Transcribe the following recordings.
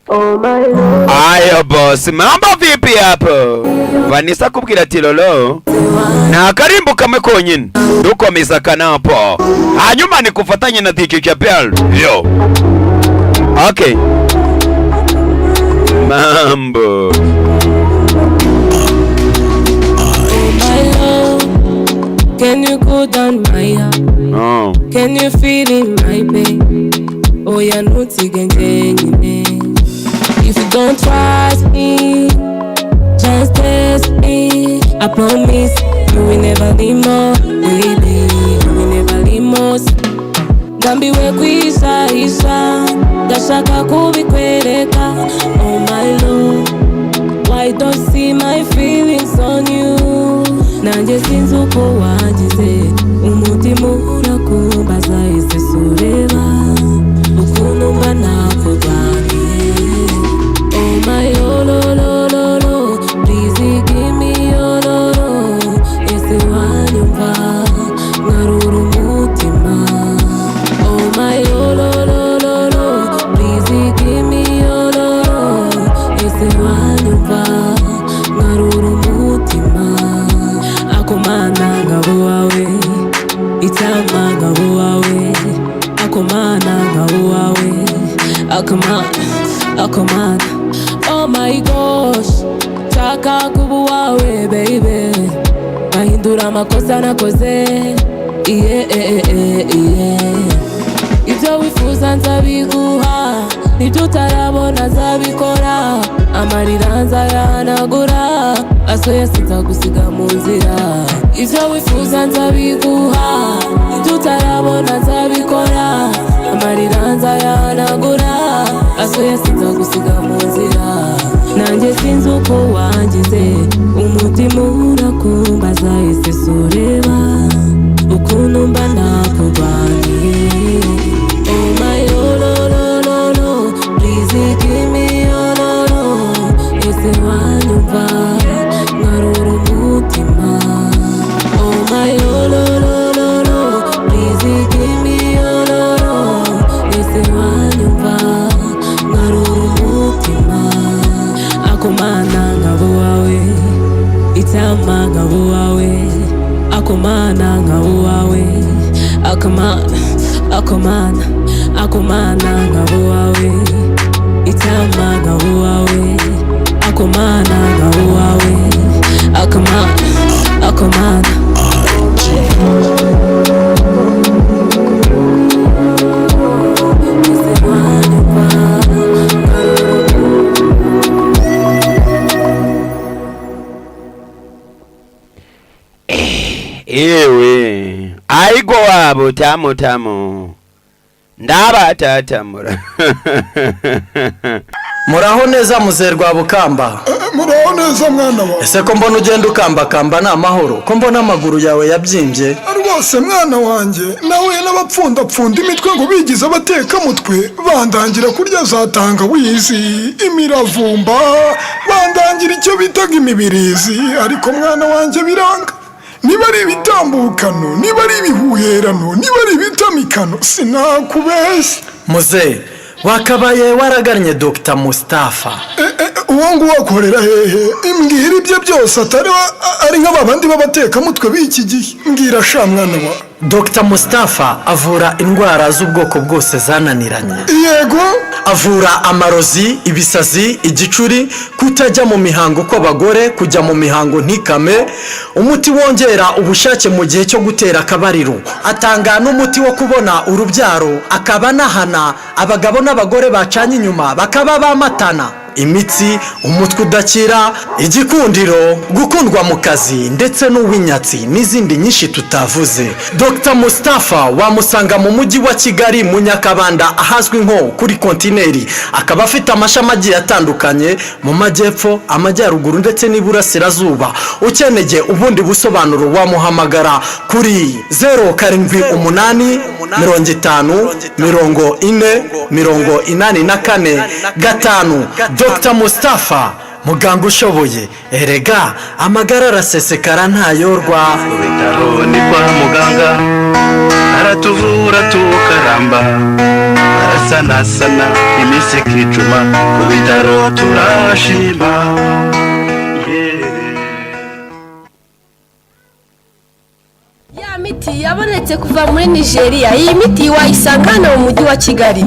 Oh my Lord. Ayo boss, mambo vipi hapo? Vanessa kubwira ati lolo na karimbo kamwe konyine dukomeza kanapo hanyuma ni kufatanya na DJ Chapel yo. Okay, mambo. Oh my Lord, can you go down my heart? Oh. Can you feel in my pain? Oh yeah, no tigenge. If you don't trust me, just test me. I promise you will never leave more, baby. You will never leave more. Ndambiwe kwishahisha, ndashaka kubikwereka. Oh my Lord, why don't see my feelings on you? Nanjye sinzi uko wagize, umutima urakumbaza ese sureba ukuntu mba nakubaniye. Oh my lo lo lo lo, please give me your lo, ese wanyumva nkarura umutima. Oh my lo lo lo, please give me your lo, ese wanyumva nkarura umutima. Akomana ngabo wawe, itama ngabo wawe, akomana ngabo wawe, akomana. Oh my gosh, chaka kubu wawe baby, mahindura makosa nakoze, ibyo wifuza nzabiguha, nibyo utarabona nzabikora, amarira nzayahanagura, asoya sinzagusiga mu nzira. Ibyo wifuza nzabiguha, nibyo utarabona nzabikora, amarira nzayahanagura, asoya sinzagusiga mu nzira. Nanjye sinzi uko wangize, umutima urakumbaza ese sureba ukuntu mba nakubaniye. Oh my lo, please give me your lo, ese wanyumva nkarura umutima. Oh my lo, please give me your lo, ese wanyumva nkarura umutima. Akomana ngabo wawe, itama ngabo wawe, akomana ngabo wawe, akomana ngabo wawe, itama ngabo wawe, akomana ngabo wawe, akomana. Ewe aigo wabo tamu ndaba tatamura. Muraho neza muzerwa bukamba. Muraho neza mwana wa. Ese ko mbona ugenda ukambakamba na amahoro, ko mbona amaguru yawe yabyimbye. Rwose mwana wanjye nawe n'abapfundapfunda imitwe ngo bigize abateka mutwe, bandangira kurya za tangawizi, imiravumba, bandangira icyo bitaga imibirizi, ariko mwana wanjye biranga. Niba ari ibitambukano, niba ari ibihuherano, niba ari ibitamikano, sinakubeshya. Muze, wakabaye waragannye Dr. Mustafa. Uwo nguwo akorera hehe? Imbwira ibyo byose atari ari nk'abandi b'abateka mutwe b'iki gihe. Mbwira sha mwana wa. Dr. Mustafa avura indwara z'ubwoko bwose zananiranye. Yego, avura amarozi, ibisazi, igicuri, kutajya mu mihango kw'abagore, kujya mu mihango ntikame, umuti wongera ubushake mu gihe cyo gutera akabariro, atanga n'umuti wo kubona urubyaro, akaba nahana abagabo n'abagore bacanye inyuma bakaba bamatana, imitsi, umutwe udakira, igikundiro, gukundwa mu kazi ndetse n'uw'inyatsi n'izindi nyinshi tutavuze. Dr. Mustafa wamusanga mu mujyi wa Kigali mu Nyakabanda ahazwi nko kuri kontineri, akaba afite amashami agiye atandukanye mu majyepfo, amajyaruguru ndetse n'iburasirazuba. Ukeneye ubundi busobanuro wamuhamagara kuri 078 50 40 84 Dr. Mustafa muganga ushoboye, erega amagara arasesekara ntayorwa. Bitaro ni kwa muganga, aratuvura tukaramba, arasanasana iminsi ikicuma, turashima. Ya miti yabonetse kuva muri Nigeria. Iyi miti wayisanga hano mu mujyi wa Kigali.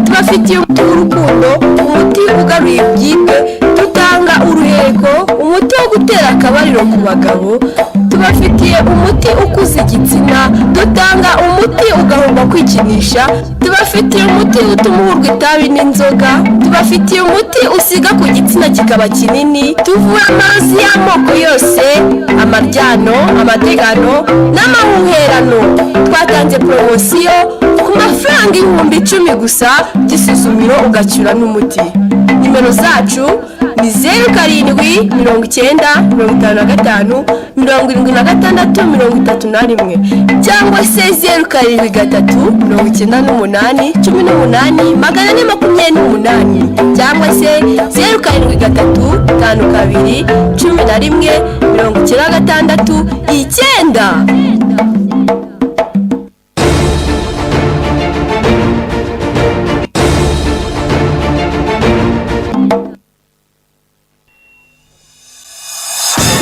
Tubafitiye umuti w'urukundo, umuti ugaruye ibyibwe, dutanga uruheko, umuti wo gutera akabariro ku bagabo, tubafitiye umuti ukuza igitsina, dutanga umuti ugahomba kwikinisha, tubafitiye umuti utuma uhurwa itabi n'inzoga, tubafitiye umuti usiga ku gitsina kikaba kinini, tuvura amazi y'amoko yose, amaryano, amategano n'amahuherano. Twatanze promosiyo ku mafaranga 10,000 gusa by'isuzumiro ugacyura n'umuti. Nimero zacu ni 07 90 55 76 31 cyangwa se 07 3 98 18 428 cyangwa se 07 3 52 11 96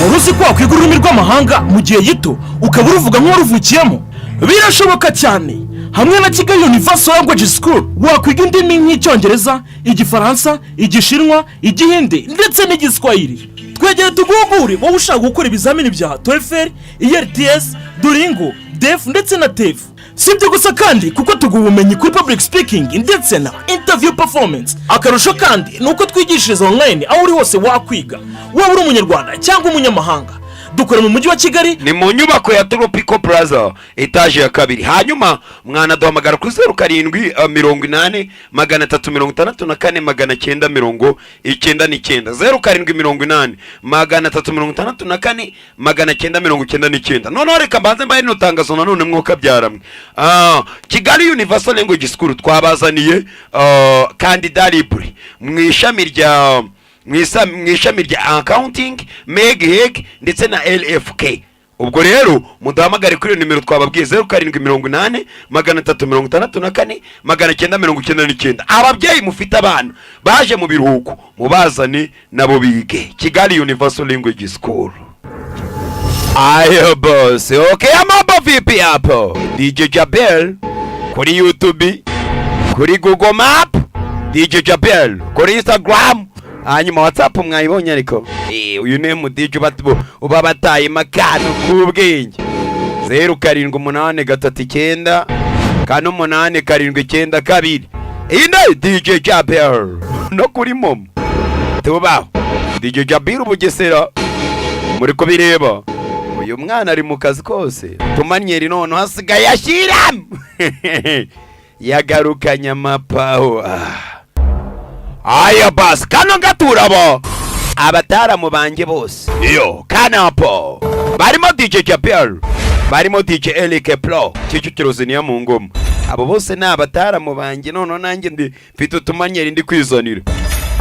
Uruzi ko wakwiga ururimi rw'amahanga mu gihe gito ukaba uruvuga nk'uwaruvukiyemo? Birashoboka cyane. Hamwe na Kigali Universal Language School wakwiga indimi nk'icyongereza, igifaransa, igishinwa, igihinde ndetse n'igiswahili. Twegere tugugure wowe ushaka gukora ibizamini bya TOEFL, IELTS, Duolingo, DEF ndetse na TEF. Sibyo gusa kandi kuko tuguha ubumenyi kuri public speaking ndetse na interview performance. Akarusho kandi nuko twigishiriza online aho uri hose wakwiga, waba uri umunyarwanda cyangwa umunyamahanga. Dukora mu mujyi wa Kigali, ni mu nyubako ya Tropical Plaza etage ya 2. hanyuma mwana duhamagara kuri 07 80 364 999 07 80 364 999. None reka mbanze mbaye no tangazo nanone mwuka byaramwe. Kigali Universal Language School twabazaniye candidat libre mwishami rya mwishami rya accounting, MEG ndetse na LFK. Ubwo rero mudahamagare kuri nimero twababwiye 07 80 364 999. Ababyeyi mufite abana baje mu biruhuko mubazane nabo bige. Kigali Universal Language School. Ayo boss, okay, amabo vipi hapo? DJ Jabel kuri YouTube, kuri Google Map, DJ Jabel kuri Instagram, hanyuma WhatsApp mwayibonye ariko uyu ne mu DJ uba bataye makano kubwenge 078339 88792 ine DJ Jabel no kuri mom tubaho DJ Jabel Bugesera muri ko bireba. Uyu mwana ari mu kazi kose tumanyeri none hasigaye ashiram yagarukanye amapaho. Aya bas kano gaturabo abataramu banje bose iyo kanapo barimo DJ Jabel, barimo DJ LK Pro Kicukiro ziniya mu ngoma. Abo bose ni abataramu banje none nanjye ndi mfite utumanyeri ndi kwizanira.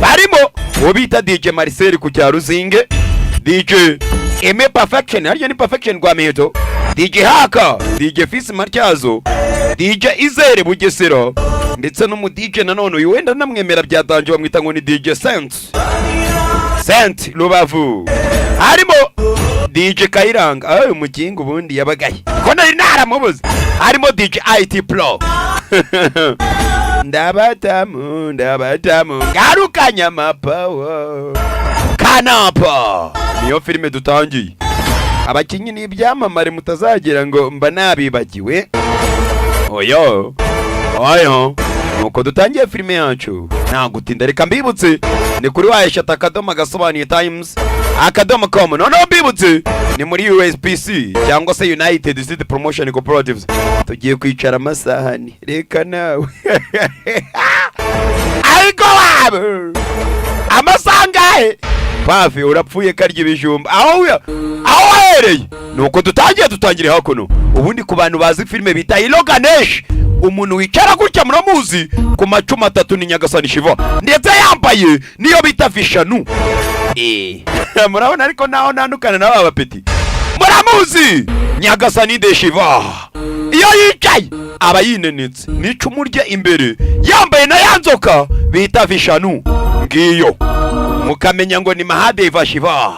Barimo ubita DJ Marcel ku cyaruzinge, DJ Eme Perfection, hariya ni Perfection gwa Meto, DJ Haka, DJ Fils Matyazo, DJ Izere Bugesera ndetse no mu DJ nanone uyu wenda namwemera byatanje bamwita ngo ni DJ Saint Rubavu. Harimo DJ Kairanga umukingo ubundi yabagaye ko nari naramubuze. Harimo DJ IT Pro ndabatamu garukanya mapawa kanapa. Niyo filime dutangiye abakinyi n'ibyamamare mutazagira ngo mba nabibagiwe. Oyo nuko dutangiye filime yacu nta gutinda. Reka mbibutse ni kuri wayeshata akadomo gasobanuye times.com. None mbibutse ni muri USPC cyangwa se United City Promotion Cooperatives. Tugiye kwicara amasahani reka nawe ariko wabo amasangahe pafi urapfuye karya ibijumba aho wahereye. Nuko dutangire hakuno ubundi ku bantu bazi filime bita Iloganesh, umuntu wicara gutya muramuzi ku macuma 3 ni Nyagasani Shiva ndetse yambaye niyo bita Vishanu. Murabona ariko naho nandukana na baba peti muramuzi Nyagasani de Shiva iyo yicaye aba yinenetse n'icumu rye imbere yambaye na yanzoka bita Vishanu. ngiyo mukamenya ngo ni Mahadeva Shiva.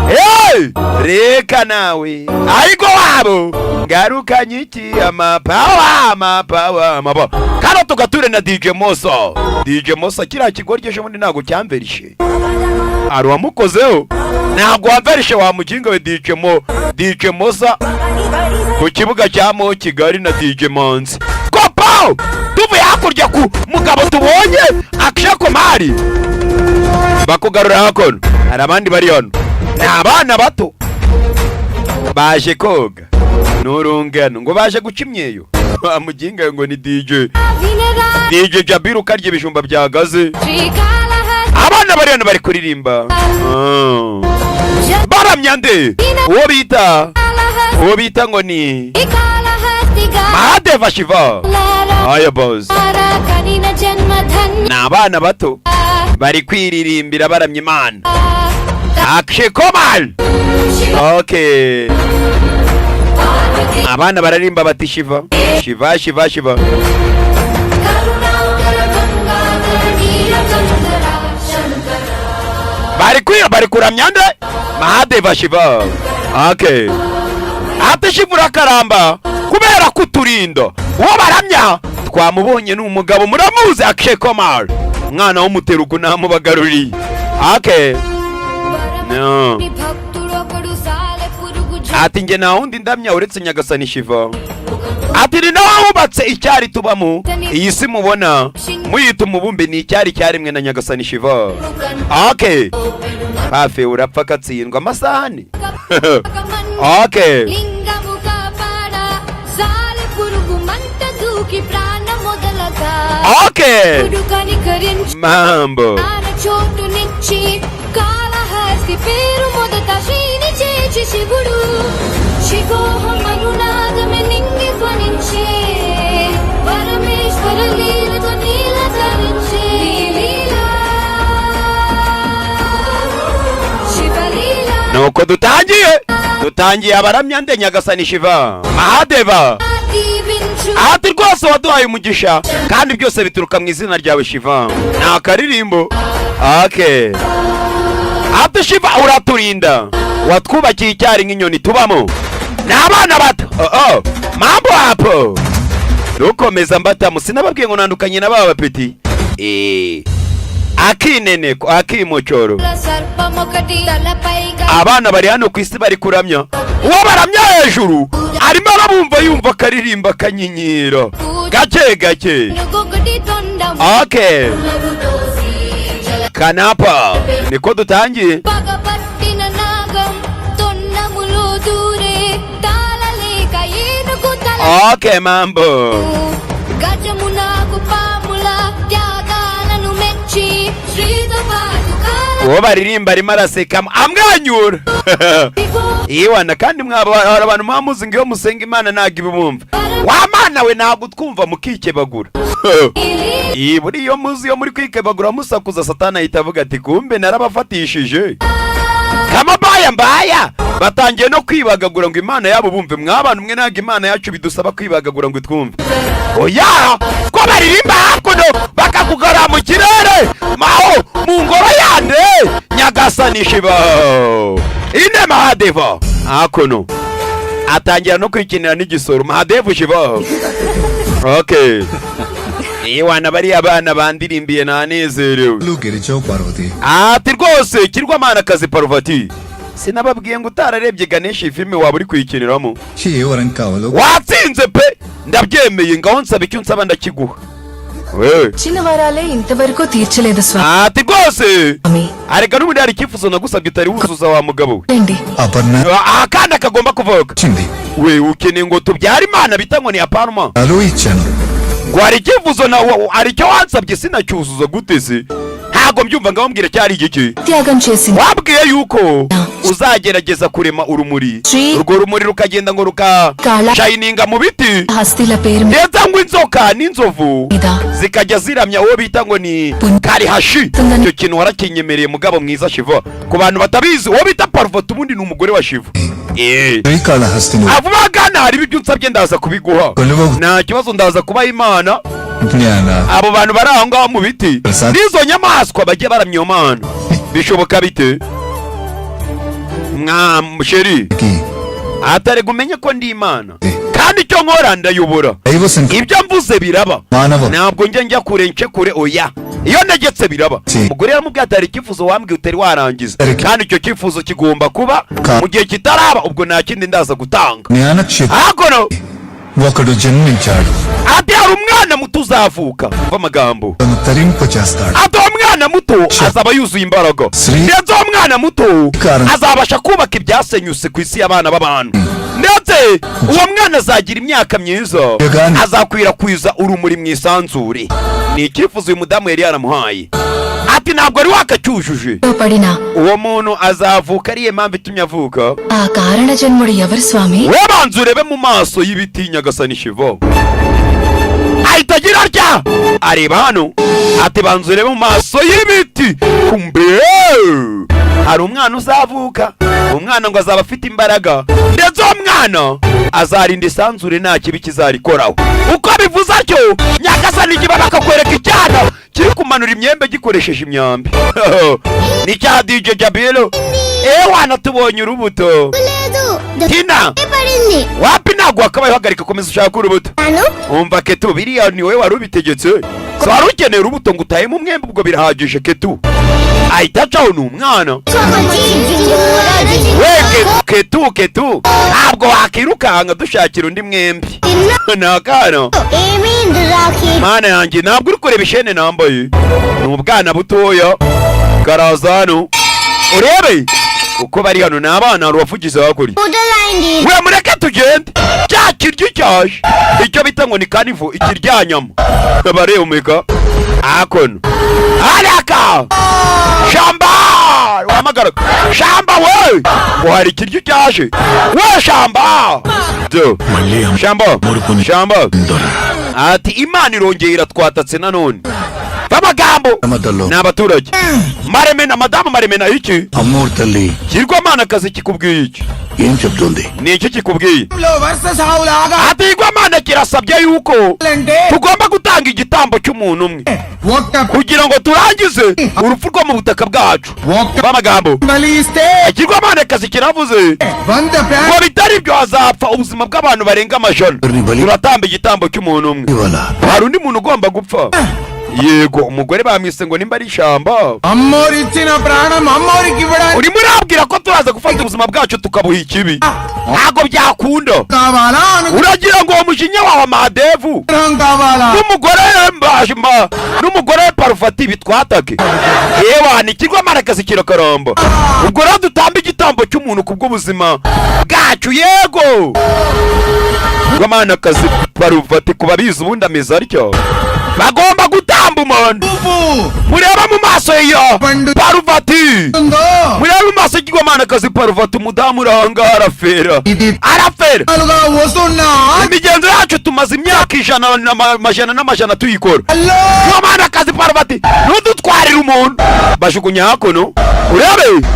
Hey! Reka nawe ariko wabo ngarukanye iki amapawa kano tugature na DJ Mosa kiriya kigoryi ejo bundi ntabwo cyamverishe ari wamukozeho ntabwo wamverishe wamuginga we DJ Mosa ku kibuga cya Mo Kigali na DJ Manzi kopo tuvuye hakurya ku mugabo tubonye akishako mari bakugarura hakono hari abandi bari hano ni abana bato baje koga n'urungano ngo baje guca imyeyo bamuginga ngo ni DJ Jabiru karya ibijumba byagaze abana bari hano bari kuririmba baramya nde uwo bita ngo ni Mahadeva Shiva. Aya boss ni abana bato bari kwiririmbira baramya Imana. Akshay Kumar. Okay. Abana bararimba bati Shiva. Bari kuramya nde? Mahadeva Shiva. Okay. Ate Shiva urakaramba kubera kuturinda. Uwo baramya twamubonye ni umugabo muramuzi Akshay Kumar. Mwana w'umuteruko namubagaruri. Okay. No. Ati nge na wundi ndamya uretse Nyagasani Shiva. Ati ni nawe wubatse icyari tubamo. Iyi si mubona muyita umubumbe ni icyari cyarimwe na Nyagasani Shiva. Okay. Hafi urapfa katsindwa amasahani. Okay. Okay. Mambo. Nuko dutangiye abaramya nde Nyagasani Shiva Mahadeva. Ati rwose waduhaye umugisha kandi byose bituruka mu izina ryawe Shiva. Nta karirimbo. Okay. Ati Shiva uraturinda watwubakiye icyari nk'inyoni tubamo n'abana bato. Mambo hapo dukomeza mbatamu sinababwiye ngo nandukanye na baba peti akineneko akimochoro. Abana bari hano ku isi bari kuramya uwo baramya hejuru arimo arabumva yumva karirimba kanyinyira gake. Okay. Kanapa niko dutangiye. Okay mambo. Uwo baririmba arimo araseka amwanyura. Iwana kandi mwaba abantu mwamuzi ngo iyo musenga Imana ntago ibumva. Wa mana we ntago twumva mukikebagura. Buri iyo muzi yo muri kwikebagura musakuza Satani ahita avuga ati kumbe narabafatishije. Kama mbaya batangiye no kwibagagura ngo Imana yabo bumve mwabana umwe ntago Imana yacu bidusaba kwibagagura ngo twumve. Oya ko baririmba hakuno bakakugara mu kirere maho mu ngoro yande Nyagasani Shiva ine Mahadeva hakuno atangira no kwikinira n'igisoro Mahadeva Shiva. Okay. Iwana bari abana bandirimbiye nanezerewe. Ati rwose kirwamana kazi Parvati sinababwiye ngo utararebye Ganesh filme waba uri kuyikiniramo watsinze pe ndabyemeye ngaho nsaba icyo nsaba ndakiguha wewe చిన్నవరాలే ఇంతవరకు తీర్చలేదు స్వామి. ati rwose areka n'ubundi hari icyifuzo nagusabye utari wuzuza wa mugabo రండి. kandi akagomba kuvuga we ukeneye ngo tubyare Imana bita ngo ni aparma ngo hari icyifuzo na hari icyo wansabye sinacyuzuza gute se ntago mbyumva ngo bambwire cyari igiki త్యాగం చేసింది. wabwiye yuko uzagerageza kurema urumuri urwo rumuri rukagenda ngo shininga mu biti హస్తిల పేరు ndetse ngo inzoka n'inzovu zikajya ziramya uwo bita ngo ni Karihashi. Icyo kintu warakinyemereye mugabo mwiza Shiva. Ku bantu batabizi uwo bita Parvati ubundi ni umugore wa Shiva. Avuga gana hari ibyo nsabye ndaza kubiguha nta kibazo ndaza kuba Imana abo bantu bari aho ngaho mu biti n'izo nyamaswa bajye baramya iyo mana bishoboka bite sheri atarega umenye ko ndi imana kandi icyo nkora ndayobora ibyo mvuze biraba ntabwo njya kure nce kure oya iyo negetse biraba umugore yaramubwiye ati hari icyifuzo wambwiye utari warangiza kandi icyo cyifuzo kigomba kuba mu gihe kitaraba ubwo nta kindi ndaza gutanga hakono ati hari umwana muto uzavuka umva amagambo ati uwo mwana muto azaba yuzuye imbaraga ndetse uwo mwana muto azabasha kubaka ibyasenyutse ku isi y'abana b'abantu ndetse uwo mwana azagira imyaka myiza azakwirakwiza urumuri mu isanzure ni icyifuzo uyu mudamu yari yaramuhaye ati ntabwo ari wakacyujuje uwo muntu azavuka ariye mpamvu itumye avuka we banza urebe mu maso y'ibiti nyagasani shivo ahita agira atya areba hano ati banza urebe mu maso y'ibiti kumbe hari umwana uzavuka umwana ngo azaba afite imbaraga ndetse uwo mwana azarinda isanzure nta kibi kizarikoraho uko bivuze atyo nyagasani kiba bakakwereka icyana kiri kumanura imyembe gikoresheje imyambi ni cya DJ Jabilo wana tubonye urubuto Tina wapi ntabwo wakabaye uhagarika komeza ushaka urubuto umva Ketu biriya ni wowe wari ubitegetse so wari ukeneye urubuto ngo utahemo umwembe ubwo birahagije Ketu ahita acaho ni umwana we Ketu ntabwo wakirukanka dushakira undi mwembe nakana mana yanjye ntabwo uri kureba ishene nambaye ni ubwana butoya garazano urebe uko bari hano ni abana hari uwavugize hakuri we mureke tugende cya kiryo cyaje icyo bita ngo ni kanivo ikiryanyama barehumeka akono araka shamba wamagara shamba we ngo hari ikiryo cyaje we shamba shamba ati imana irongeye iratwatatse nanone b'amagambo ni abaturage maremena madamu maremena iki kirwamana kikubwiye iki ni iki kikubwiye ati igwamana kirasabye yuko tugomba gutanga igitambo cy'umuntu umwe kugira ngo turangize urupfu rwo mu butaka bwacu b'amagambo ikigwamana kiravuze ngo bitari ibyo hazapfa ubuzima bw'abantu barenga amajana turatamba igitambo cy'umuntu umwe hari undi muntu ugomba gupfa yego umugore bamwise ngo nimba ari ishamba urimo urabwira ko turaza gufata ubuzima bwacu tukabuha ikibi ntabwo byakunda uragira ngo uwo mushinya wawe Madevu n'umugore we Parufati bitwatake yewe ni ikigwamana kirakaramba ubwo rero dutamba igitambo cy'umuntu kubw'ubuzima bwacu yego igwamana Parufati kuba bizi ubundi ameze atyo bagomba gutamba umuntu mureba mu maso iyo Parufati mureba mu maso y'igwamana Parufati umudamu uranga arafera imigenzo yacu tumaze imyaka amajana tuyikora igwamana Parufati ntudutwarire umuntu bashugunya hakuno urebe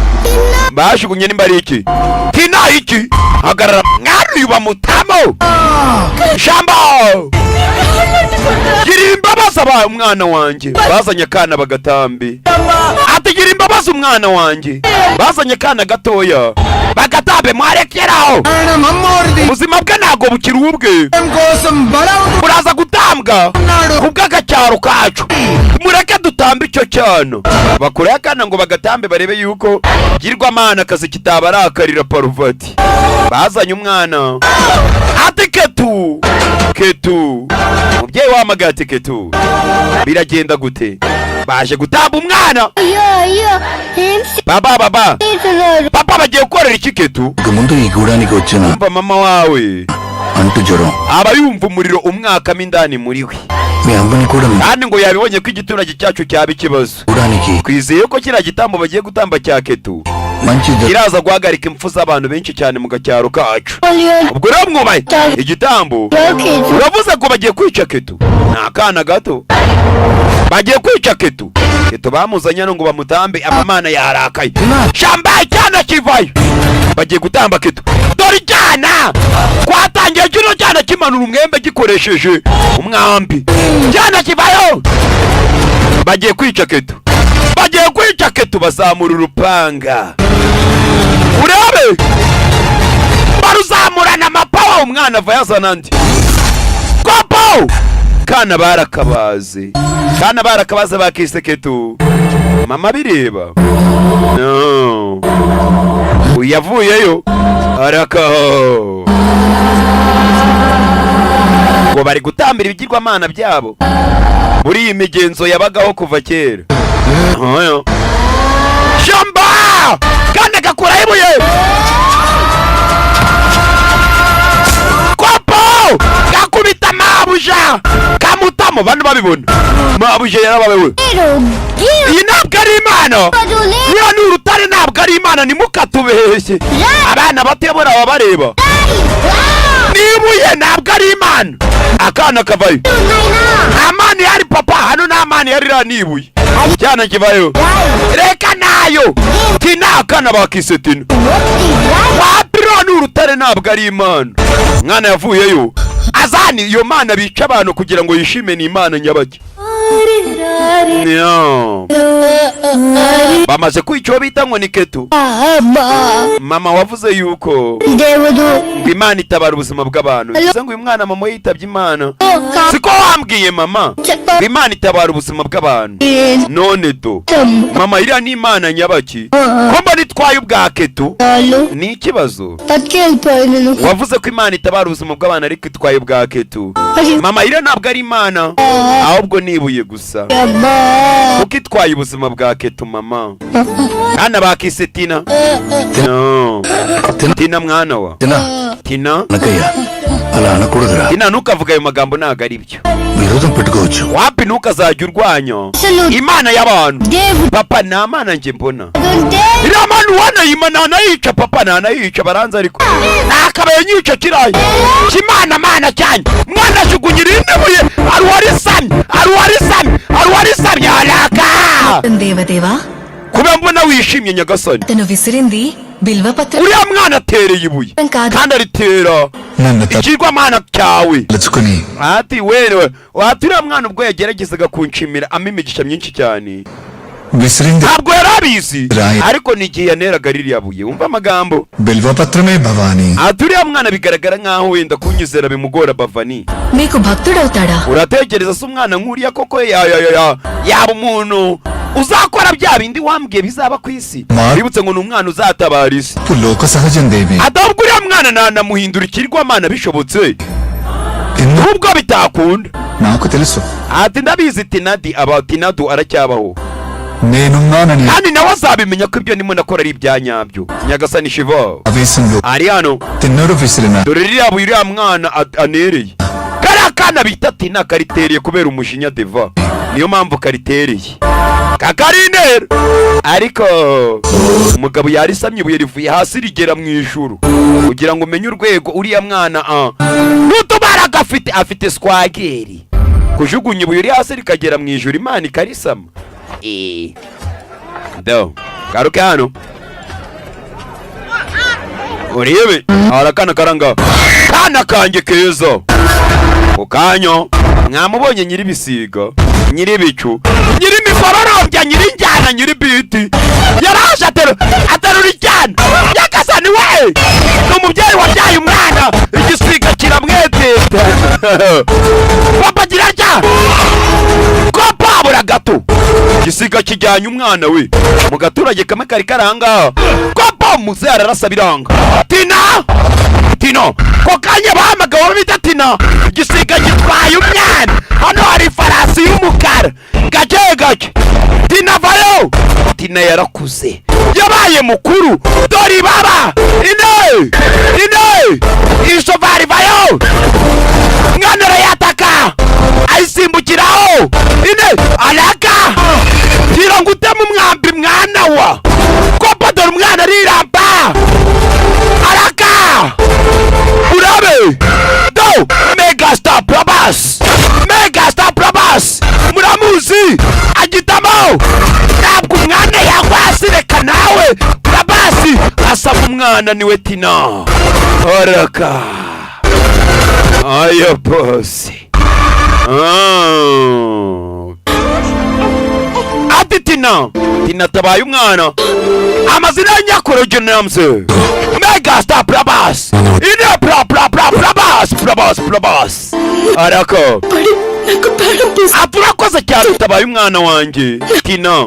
bashugunye nimba ari iki Tina iki hagarara mwana uyu bamutamo shamba gira imbabazi umwana wanjye bazanye akana bagatambi ati gira imbabazi umwana wanjye bazanye akana gatoya bagatambe mwarekeraho ubuzima bwe ntabwo bukiri ubwe buraza gutambwa kubw'agacyaro kacu mureke dutambe icyo cyano bakureye akana ngo bagatambe barebe yuko girwamana kitaba arakarira Parufati bazanye umwana ati Ketu umubyeyi wamagaye ati Ketu biragenda gute baje gutamba umwana papa bagiye gukorera iki Ketu umva mama wawe aba yumva umuriro umwakamo indani muri we kandi ngo yabibonye ko igiturage cyacu cyaba ikibazo twizeye ko kiriya gitambo bagiye gutamba cya Ketu kiraza guhagarika impfu z'abantu benshi cyane mu gacyaro kacu ubwo rero mwubaye igitambo uravuze ko bagiye kwica Ketu ni akana gato bagiye kwica Ketu Keto bamuzanye ngo bamutambe amamana yarakaye. Shamba cyana kivayo. Bagiye gutamba Keto. Dore cyana. Kwatangiye kino cyana kimanura umwembe gikoresheje umwambi. Cyana kivayo. Bagiye kwica Keto. Bagiye kwica Keto bazamura urupanga. Urebe. Baruzamurana amapawa umwana ava yazana ndi. Kopo! Kana barakabaze. Kana barakabaze bakise Keto. Mama bireba. No. Uyavuyeyo. Arakaho. Ngo bari gutambira ibigirwamana byabo. Muri iyi migenzo yabagaho kuva kera. Oyo. Shamba! Kana gakura ibuye. Kopo! Gakubita mabuja. Kamutamo bano babibona. Mabuja yarababewe. Iyi ntabwo ari Imana. Niyo ni urutare ntabwo ari Imana nimukatubeshye. Abana batebora babareba. Nibuye ntabwo ari Imana. Akana kavayo. Amani yari papa hano n'amani yari ranibuye. Cyana kivayo. Reka nayo. Tina akana bakise Tina. Wapiro ni urutare ntabwo ari Imana. Mwana yavuyeyo. Azani iyo mana bica abantu kugira ngo yishime ni Imana nyabaki. No. Bamaze kwica bita ngo ni Keto. Mama wavuze yuko Imana itabara ubuzima bw'abantu. Ngize ngo uyu mwana mama yitabye Imana. Siko wambwiye mama. Imana itabara ubuzima bw'abantu. None do. Mama iriya ni Imana nyabaki. Komba nitwaye ubwa Keto. Ni ikibazo. Wavuze ko Imana itabara ubuzima bw'abantu ariko itwaye ubwa Keto. Mama iriya ntabwo ari Imana. Ahubwo nibuye gusa. Kuko itwaye ubuzima bwa Keto mama. Kana bakise Tina. No. Tina mwana wa. Tina. Nakaya. Ala anakurugira. Tina nukavuga ayo magambo ntago ari byo. Birozo petugocho. Wapi nukazajya urwanya. Imana y'abantu. Papa na mana nje mbona. Ira manu wana Imana nayica papa na nayica baranza ariko. Nakabaye nyica kirayi. Kimana mana cyane. Mwana shugunyira indebuye. Arwari alaka. దేవదేవా Kuba mbona wishimye nyagasani. తను విసిరింది బిల్వపత్రం. Uriya mwana atereye ibuye. Kandi aritera. Ikirwa mana cyawe. Letsukuni. Ati wewe, uriya mwana ubwo yageragezaga kunshimira amimigisha myinshi cyane. Visirinde. Ntabwo yarabizi. Ariko nigiye yaneraga ririya buye. Umva amagambo. Bilvapatrame Bhavani. Ati uriya mwana bigaragara nkaho wenda kunyizera bimugora Bhavani. మీకు భక్తుడవుతాడా? Uratekereza se umwana nkuriya koko yaba umuntu uzakora bya bindi wambwiye bizaba ku isi. Bibutse ngo ni umwana uzatabara isi. Puloko sahajandevi. Adabwo uriya mwana nanamuhindura ikirwamana bishobotse. Nubwo bitakunda. Nako teleso. Ati ndabizi Tinadi Tinadu aracyabaho. Nenu mwana ni. Kandi nawe azabimenya ko ibyo ndimo nakora ari ibyanyabyo. Nyagasani Shiva. Avisinyo. Ari hano. Tenoro visirina. Dore ririya buye uriya mwana anereye. Kariya kana bita Tina karitereye kubera umushinya Deva. Niyo mpamvu karitereye. Kakarintera. Ariko umugabo yarisamye ibuye rivuye hasi rigera mu ijuru. Kugira ngo umenye urwego uriya mwana n'utubara afite swageri. Kujugunya ibuye uri hasi rikagera mu ijuru Imana ikarisama. Do. Garuke hano. Urebe. Arakana karanga. Kana kanjye keza. Ukanyo. Mwamubonye nyiri bisiga. Nyiri bicu. Nyiri mikororombya nyiri njyana nyiri biti. Yaraje aterura ijyana. Yakasani we. N'umubyeyi wabyaye umwana. Igisiga kiramweteta. Papa girarya. Kopa buragato. Igisiga kijyanye umwana we. Mu gaturage kamwe kari karanga. Kopa muze ararasa biranga. Tino. Kokanya bahamagawe bita Tina. Igisiga gitwaye umwana. Hano hari farasi y'umukara. Gake. Tina vayo. Tina yarakuze. Yabaye mukuru. Dori baba. Ine. Ishovari vayo. Mwana arayataka. Ayisimbukiraho. Ine. Alaka. Tira ngutema umwambi mwana wa. Kopa dore umwana ariramba. Alaka. Urabe. Do. Megastar Prabhas. Muramuzi. Agitama. ntabwo umwana yagwasi, reka nawe Prabhas asaba umwana niwe Tina. Araka aya bosi ati Tina tabaye umwana, amazina ya nyakuri Jenamse Megastar Prabhas ine Prabhas. Araka aturakoze cyane tabaye umwana wanjye Tina.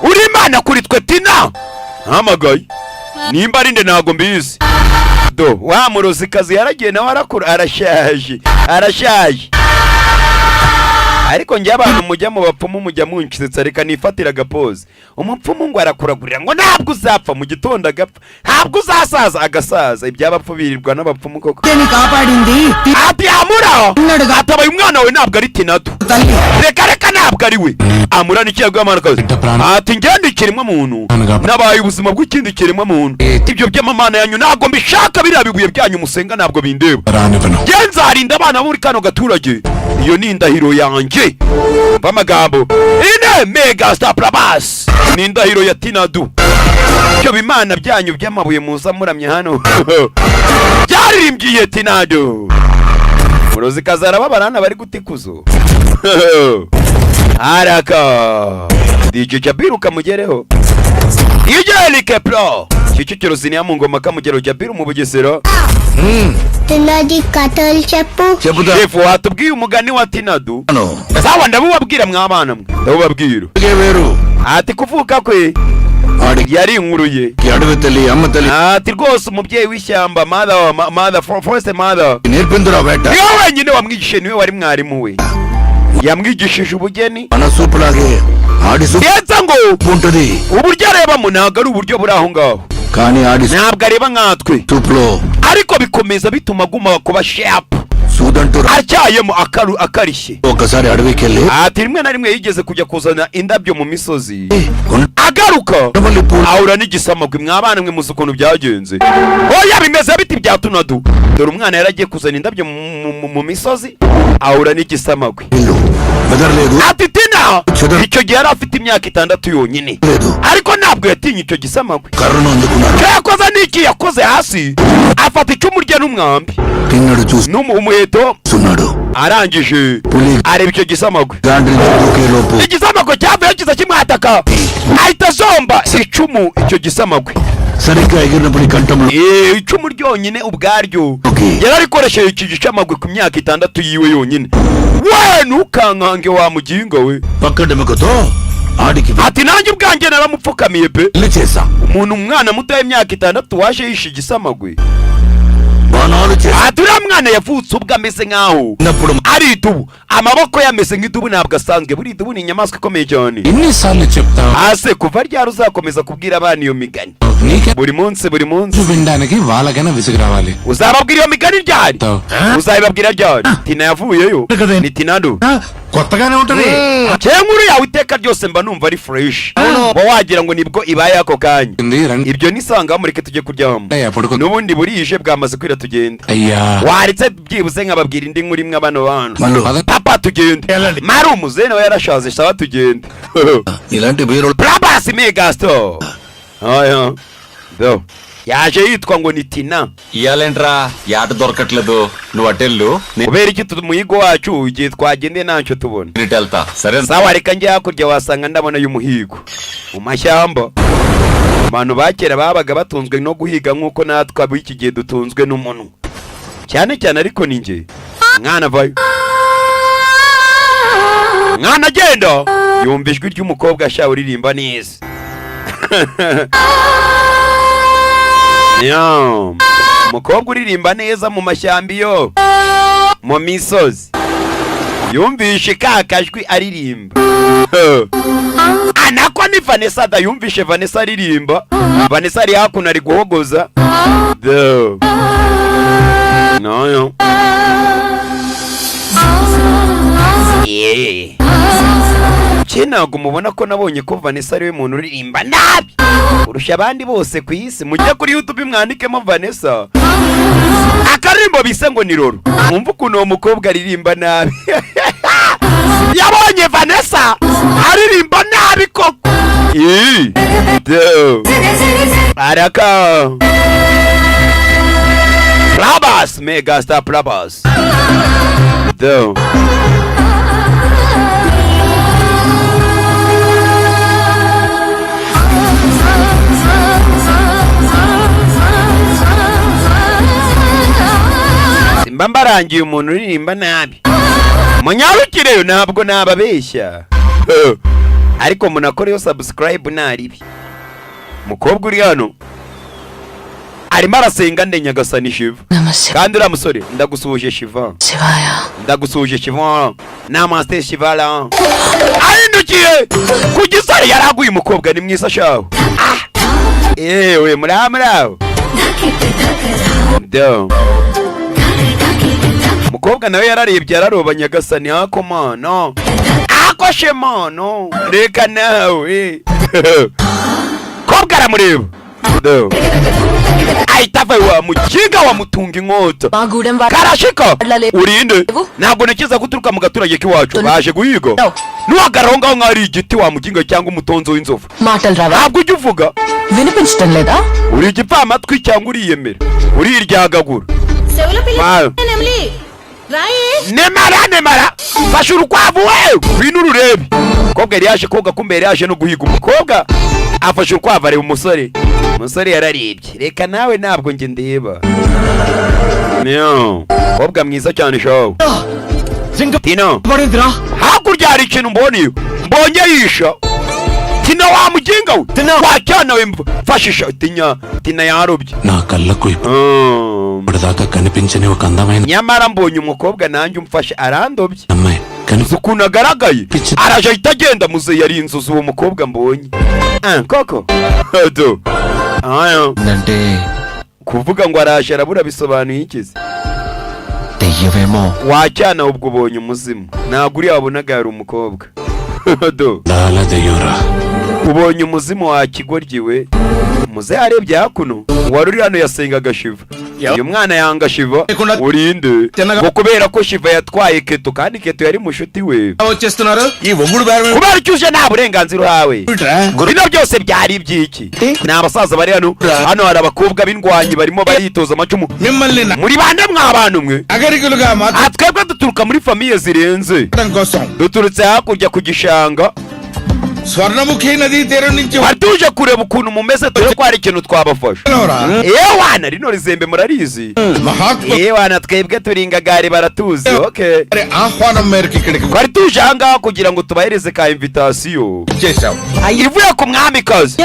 Uri imana kuri twe Tina. Hamagaye nimba ari nde ntago mbizi. Do wa murozikazi yaragiye nawe arakura, arashaje ariko njye abantu mujya mu bapfumu mujya munshitse, reka nifatira agapoze. Umupfumu ngo arakuragurira ngo ntabwo uzapfa mu gitondo agapfa, ntabwo uzasaza agasaza. Iby'abapfu birirwa n'abapfumu koko. Ati Amura atabaye umwana we ntabwo ari Tinado, reka ntabwo ari we. Amura n'ikiyagwa y'amarakazi ati ngende ikiremwa muntu nabaye ubuzima bw'ikindi kiremwa muntu. Ibyo by'amamana yanyu ntabwo mbishaka, biriya biguye byanyu musenga ntabwo bindeba. Nzarinda abana muri kano gaturage, iyo ni indahiro yanjye. Umva amagambo ine Megastar Prabhas ni indahiro ya Tinado. Ibyo bimana byanyu by'amabuye muza muramye hano byaririmbyiye Tinado. Murozikazi arababarana bari gutikuzo. Araka DJ Jabiru kamugereho Ijelike Pro Kicukiro ziniya mu ngoma kamugero Jabiru mu Bugesera. Tinadi katol chepu Shefu watubwiye umugani wa Tinado. Sawa ndabubabwira mwabana mwe, ndabubabwira. Ati kuvuka kwe yari inkuruye ati rwose umubyeyi w'ishyamba mother first mother niwe wenyine wamwigishe, niwe wari mwarimu we, yamwigishije ubugeni ndetse ngo uburyo arebamo ntabwo ari uburyo buri aho ngaho, ntabwo areba nkatwe, ariko bikomeza bituma aguma kuba sharp, acyayemo akarishye. Ati rimwe na rimwe yigeze kujya kuzana indabyo mu misozi, agaruka ahura n'igisamagwe. Mwabana mwe muzi ukuntu byagenze. Oya bimeze biti bya Tinado. Dore umwana yaragiye kuzana indabyo mu misozi, ahura n'igisamagwe. Ati Tina icyo gihe yari afite imyaka 6 yonyine, ariko ntabwo yatinye icyo gisamagwe. Yakoze n'iki? Yakoze hasi afata icumu rye n'umwambi umuheto, arangije areba icyo gisamagwe. Igisamagwe cyavuye kiza kimwataka, ahita zomba icumu icyo gisamagwe. Icumu ryonyine ubwaryo yararikoresheje iki gisamagwe ku myaka 6 yiwe yonyine. We ntukankange wa muginga we. Ati nanjye ubwanjye naramupfukamiye pe. Umuntu umwana muto y'imyaka 6 waje yishe igisamagwe. Ati uriya mwana yavutse ubwo ameze nkaho ari idubu, amaboko yameze nk'idubu, ntabwo asanzwe. Buri idubu ni inyamaswa ikomeye cyane. Ase kuva ryari uzakomeza kubwira abana iyo migani buri munsi uzababwira iyo migani ryari? Uzabibabwira ryari? Tina yavuyeyo ni Tinado. Nkuru yawe iteka ryose mba numva ari fresh, wagira ngo nibwo ibaye ako kanya. Ibyo nisanga mureke tujye kuryama, n'ubundi burije bwamaze kwira tugenda. Waritse byibuze nkababwira indi nkuru imwe abano bantu. Papa tugende. Mari umuzene we yarashaze, sawa tugende. Prabhas Megastar aya do yaje yitwa ngo ni Tina. Iyalendra yato dorkatledo nu atellu kubera iki tumuyigo wacu igihe twagende ntacyo tubona. Nitelta sare sawa reka njya hakurya wasanga ndabona y'umuhigo mu mashyamba. Abantu bakera babaga batunzwe no guhiga nk'uko natwe ab'iki gihe dutunzwe n'umuntu cyane cyane, ariko ni nge mwana vayo mwana genda yumva ijwi ry'umukobwa asha uririmba neza. Umukobwa uririmba neza mu mashyamba yo mu misozi, yumvishe kakajwi aririmba. Anako ni Vanessa da, yumvishe Vanessa aririmba. Vanessa ari hakuno ari guhogoza. No. Ntabwo mubona ko nabonye ko Vanessa ariwe muntu uririmba nabi kurusha abandi bose ku isi? Mujye kuri YouTube mwandikemo Vanessa akarimbo bise ngo ni Roro. Mwumva ukuntu uwo mukobwa aririmba nabi. Yabonye Vanessa aririmba nabi koko. Araka Prabhas, Megastar Prabhas. Simba mbarangiye umuntu uririmba nabi. Munyarukireyo ntabwo nababeshya. Ariko munakoreyo subscribe naribi. Mukobwa uri hano arimo arasenga nde Nyagasani Shiva. Kandi uriya musore ndagusuhuje Shiva. Ndagusuhuje Shiva. Namaste Shiva la. Ahindukiye ku gisare yaraguye umukobwa ni mwiza shaho. Ewe muraho. Mukobwa nawe yararebye araroba Nyagasani hako mano. Ako shemano. Reka nawe. Kobwa aramureba. Aitava wa mukinga wa mutunga inkota. Karashika urinde ntabwo nakiza guturuka mu gaturage kiwacu baje guhiga. Nuwagaronga nkari igiti wa mukinga cyangwa umutonzo w'inzovu. Ntabwo ujye uvuga. Uri igipfa amatwi cyangwa uriyemera. Uri iryagagura. Nemara fasha urukwavu we wino ururebe. Kobwa yari yaje koga kumbe yari yaje no guhiga umukobwa. Afashe urukwavu areba umusore. Umusore yararebye. Reka nawe ntabwo nge ndeba. Kobwa mwiza cyane shaho. Tino hakurya hari ikintu mbonye yisha. Tina wa muginga we wacyana we fashisha Tina yarobye Pradaka kaniపింchane wa kandamaina. Nyamara mbonye umukobwa nanjye umfashe arandobye. Ukuntu agaragaye araje itagenda muze yari inzozi uwo mukobwa mbonye. Koko Nante kuvuga ngo araje arabura bisobanuye ikizi. Wacyana ubwo ubonye umuzimu ntabwo uri wabonaga yari umukobwa. Lala de yora. Ubonye umuzimu wa kigoryiwe. Muze yarebye hakuno wari uri hano yasengaga Shiva. Uyu mwana yanga Shiva urinde ngo kubera ko Shiva yatwaye Keto kandi Keto yari mushuti we. Kubera cyuje nta burenganzira uhawe. Bino byose byari ibyiki. Ni abasaza bari hano hari abakobwa b'indwanyi barimo baritoza amacumu. Muri bande mw'abantu mwe. Twebwe duturuka muri famiye zirenze. Duturutse hakurya ku gishanga. Swarnamuki nadi tero nincho. Watuje kureba ukuntu mumeze turi kwari ikintu twabafasha. Wana rino rizembe murarizi. Wana twebwe turingagare baratuzi. Okay. Ahwana merki kideke. Kwari tuje hanga kugira ngo tubahereze ka invitation. Ivuye ku mwamikazi.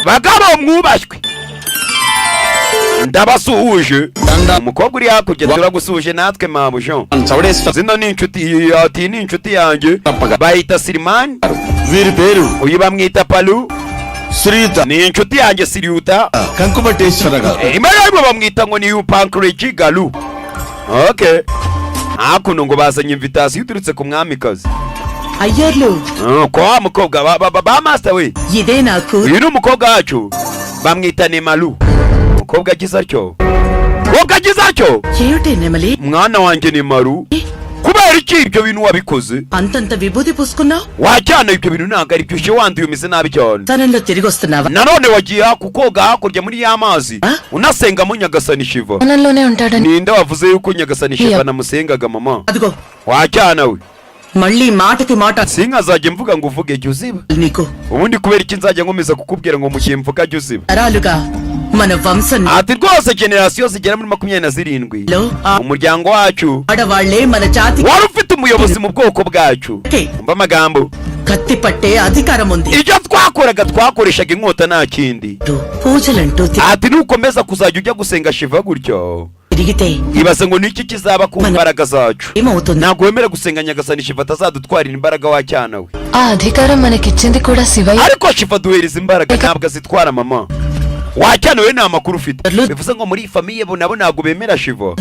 Bagabo mwubashwe. Ndabasuhuje. Umukobwa uri hakurya turagusuhuje natwe mabujo. Zino ni inshuti ati ni inshuti yanjye. Bayita Sirimani. Uyu bamwita Palu. Sirita ni inshuti yanjye Siriuta. Kankubateshwaraga. Imwe bamwita ngo ni Pancreji Galu. Okay. Hakuno ngo bazanye invitation uturutse ku mwamikazi. Ayarlo. Kwa mukobwa ba master we. Yidena ku. Uyu ni umukobwa wacu. Bamwita Nemalu. Mukobwa gisacyo. Mukobwa gisacyo. Yeyote Nemali. Mwana wanjye ni Maru. Kubera iki ibyo bintu wabikoze? Antanta vibhuti puskunna. Wacyana ibyo bintu ntabwo ari byushye wanduye umeze nabi cyane. Sanendo tirigo stanava. Nanone wagiye kukoga hakurya muri y'amazi. Unasenga mu Nyagasani Shiva. Nanone untadani. Ninde wavuze yuko Nyagasani Shiva namusengaga mama? Adigo. Wacyana we. Mali mataki mata. Sinkazajye mvuga ngo uvuge jya uziba. Niko. Ubundi kubera iki nzajya nkomeza kukubwira ngo mugiye mvuga jya uziba. Araluga. Mana vamsan. Ati rwose generation zigera muri 27. Umuryango wacu. Adawale mana chati. Wari ufite umuyobozi mu bwoko bwacu. Umva amagambo. Katti patte adhikaramundi. Icyo twakoreshaga inkota nta kindi. Pujalantu. Ati nukomeza kuzajya ujya gusenga Shiva gutyo. Ibase ngo niki kizaba ku mbaraga zacu. Ntabwo wemera gusenga Nyagasani Shiva atazadutwarira imbaraga wacyana we. Adhikaram manakicindi kuda Shiva. Ariko Shiva duhereza imbaraga ntabwo azitwara mama. Wacyana we nta makuru ufite. Bivuze ngo muri famiye bo nabo ntabwo bemera Shiva.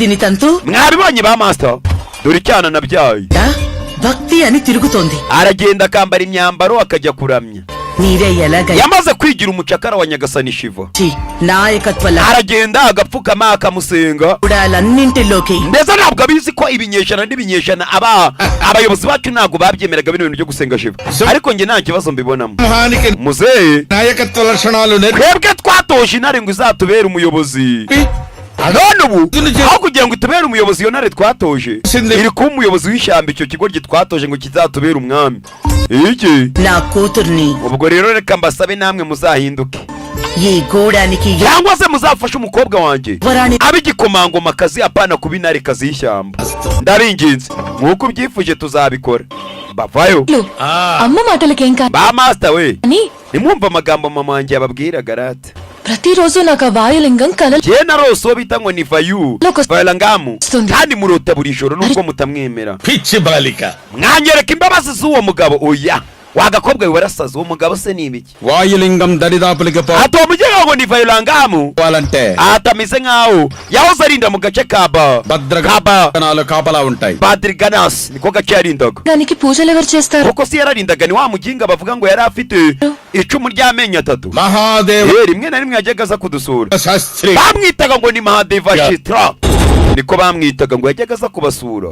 Mwabibonye ba master. Dore cyana nabyaye. Bhakti ani tirugutondi. Aragenda akambara imyambaro akajya kuramya. yamaze kwigira umucakara wa Nyagasani Shiva aragenda agapfukama akamusenga ndetse ntabwo abizi ko ibinyejana abayobozi bacu ntabwo babyemeraga bino bintu byo gusenga Shiva ariko njye nta kibazo mbibonamo muzehe twebwe twatoje intare ngo izatubere umuyobozi none ubu aho kugira ngo itubere umuyobozi iyo ntare twatoje iri kuba umuyobozi w'ishyamba icyo kigo twatoje ngo kizatubere umwami iki ubwo rero reka mbasabe namwe muzahinduke cyangwa se muzafashe umukobwa wanjye abe igikomangomakazi apana kuba intarekazi y'ishyamba ndabinginze nk'uko ubyifuje tuzabikora bavayo ba master we nimwumva amagambo mama wanjye yababwiraga rata ప్రతిరోజు నాకు వాయులింగం కలలు je narose uwo bita ngo ni Vayolangamu kandi murota buri joro nubwo mutamwemera pichi balika mwanyereka imbabazi z'uwo mugabo oya wagakobwa we warasaze uwo mugabo se ni ibiki వాయులింగం దరిదాపులకి atomujye ngo ni Vayolangamu పోవాలంటే atamise nkaho yahoze arinda mu gace ka భద్రకాలు కాపలా ఉంటాయి Badriganas niko gace yarindaga దానికి పూజలు ఎవరు చేస్తారు kuko se yararindaga ni wa muginga bavuga ngo yari afite icumu ry'amenyo atatu Mahadeva rimwe na rimwe yajyaga aza kudusura Sastry bamwitaga ngo ni Mahadeva Shitra niko bamwitaga ngo yajyaga aza kubasura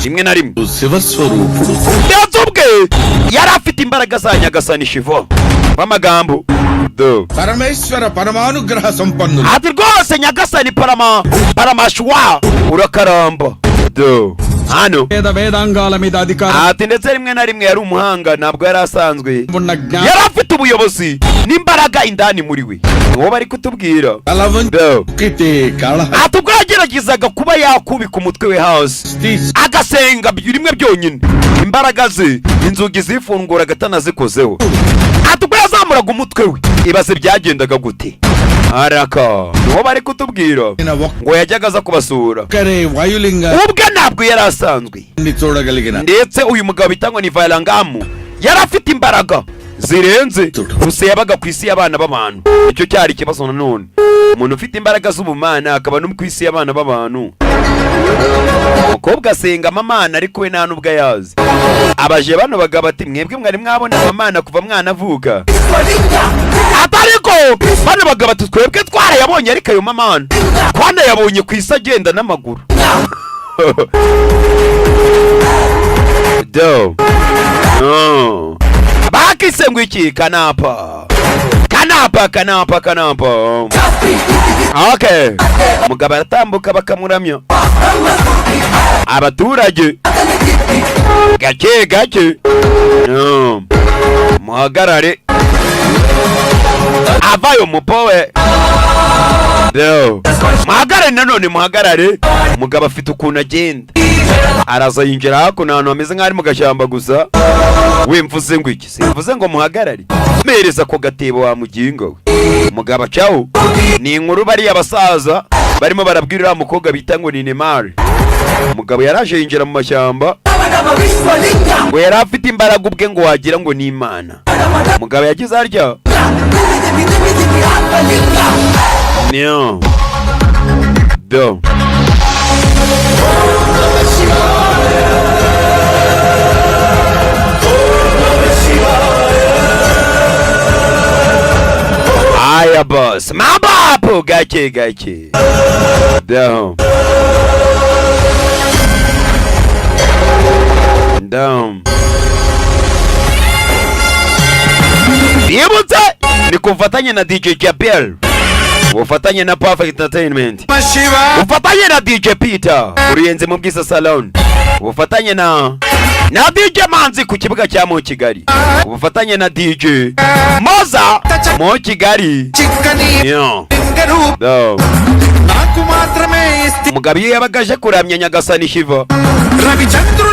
rimwe na rimwe శివస్వరూపుడు ndetse ubwe yari afite imbaraga za Nyagasani Shiva b'amagambo పరమేశ్వర పరమానుగ్రహ సంపన్నుడు ati rwose Nyagasani paramashwa urakaramba hano వేదాంగాల మీద అధికారం ati ndetse rimwe na rimwe yari umuhanga ntabwo yari asanzwe yari afite ubuyobozi n'imbaraga indani muri we niwo bari kutubwira ati ubwo yageragezaga kuba yakubika umutwe we hasi agasenga rimwe byonyine imbaraga ze inzugi zifungura atanazikozeho ati ubwo yazamuraga umutwe we ibaze byagendaga gute araka niwo bari kutubwira ngo yajyaga aza kubasura ubwe ntabwo yari asanzwe ndetse uyu mugabo bita ngo ni Vayolangamu yari afite imbaraga zirenze gusa yabaga ku isi y'abana b'abantu icyo cyari ikibazo nanone umuntu ufite imbaraga z'ubumana akaba no ku isi y'abana b'abantu umukobwa asenga amamana ariko we nta n'ubwo ayazi abaje bano bagabo ati mwebwe mwari mwabona amamana kuva mwana avuka atariko bano bagabo ati twebwe twarayabonye ariko ayo mamana twanayabonye ku isi agenda n'amaguru bakise ngo iki kanapa okay umugabo aratambuka bakamuramya abaturage gake muhagarare avayo mupowe muhagarare nanone muhagarare umugabo afite ukuntu agenda araza yinjira hakuno ahantu hameze nk'aho ari mu gashyamba gusa we mvuze ngo iki simvuze ngo muhagarare mereza ko gatebo wa muginga we umugabo acaho ni inkuru bariya abasaza barimo barabwirira umukobwa bita ngo ni Nemari umugabo yaraje yinjira mu mashyamba ngo yari afite imbaraga ubwe ngo wagira ngo ni Imana umugabo yagize arya niyo aya boss mabapo gake down bibutse ni kufatanya na DJ Jabel ufatanye na Perfect Entertainment ufatanye na DJ Peter Uruyenze mu Bwiza Salon ufatanye na DJ Manzi ku kibuga cya mu Kigali ufatanye na DJ Moza mu Kigali umugabo iyo yabagaje kuramya Nyagasani Shiva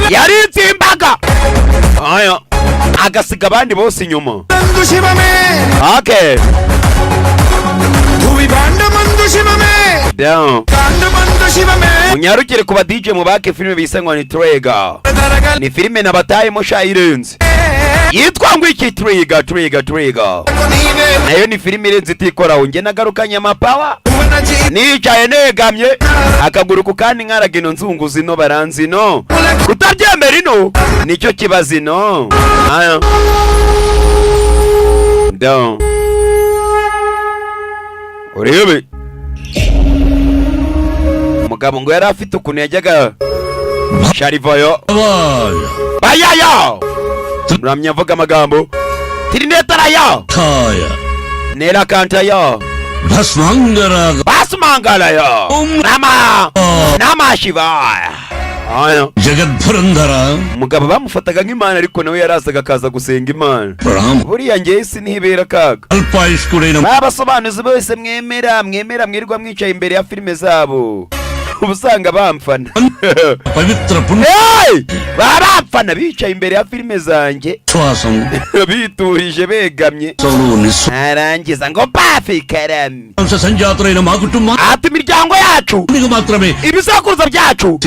yari itsimbaga aya agasiga abandi bose inyuma okay munyarukire kuba DJ mubake filime bise ngo ni Trigger ni filime nabatayemo sha irenze yitwa ngo iki Trigger nayo ni filime irenze itikoraho nge nagarukanye amapawa nicaye negamye akaguru ku kandi nkaraga ino nzunguzi no baranzi no kutabyemera ino nicyo kibazo ino down urebe umugabo ngo yari afite ukuntu yajyaga sharivayo bayayo muramya avuga amagambo tirinetarayo nera kantayo basmangalayo nama shivaya umugabo bamufataga nk'imana ariko nawe yarazaga akaza gusenga imana buriya ngewe sinibera kaga babasobanuzi bose mwemera mwirirwa mwicaye imbere ya filime zabo ubusanga bamfana bamfana bicaye imbere ya filime zanjye biturije begamye arangiza ngo pafi karami ati imiryango yacu ibisakuruza byacu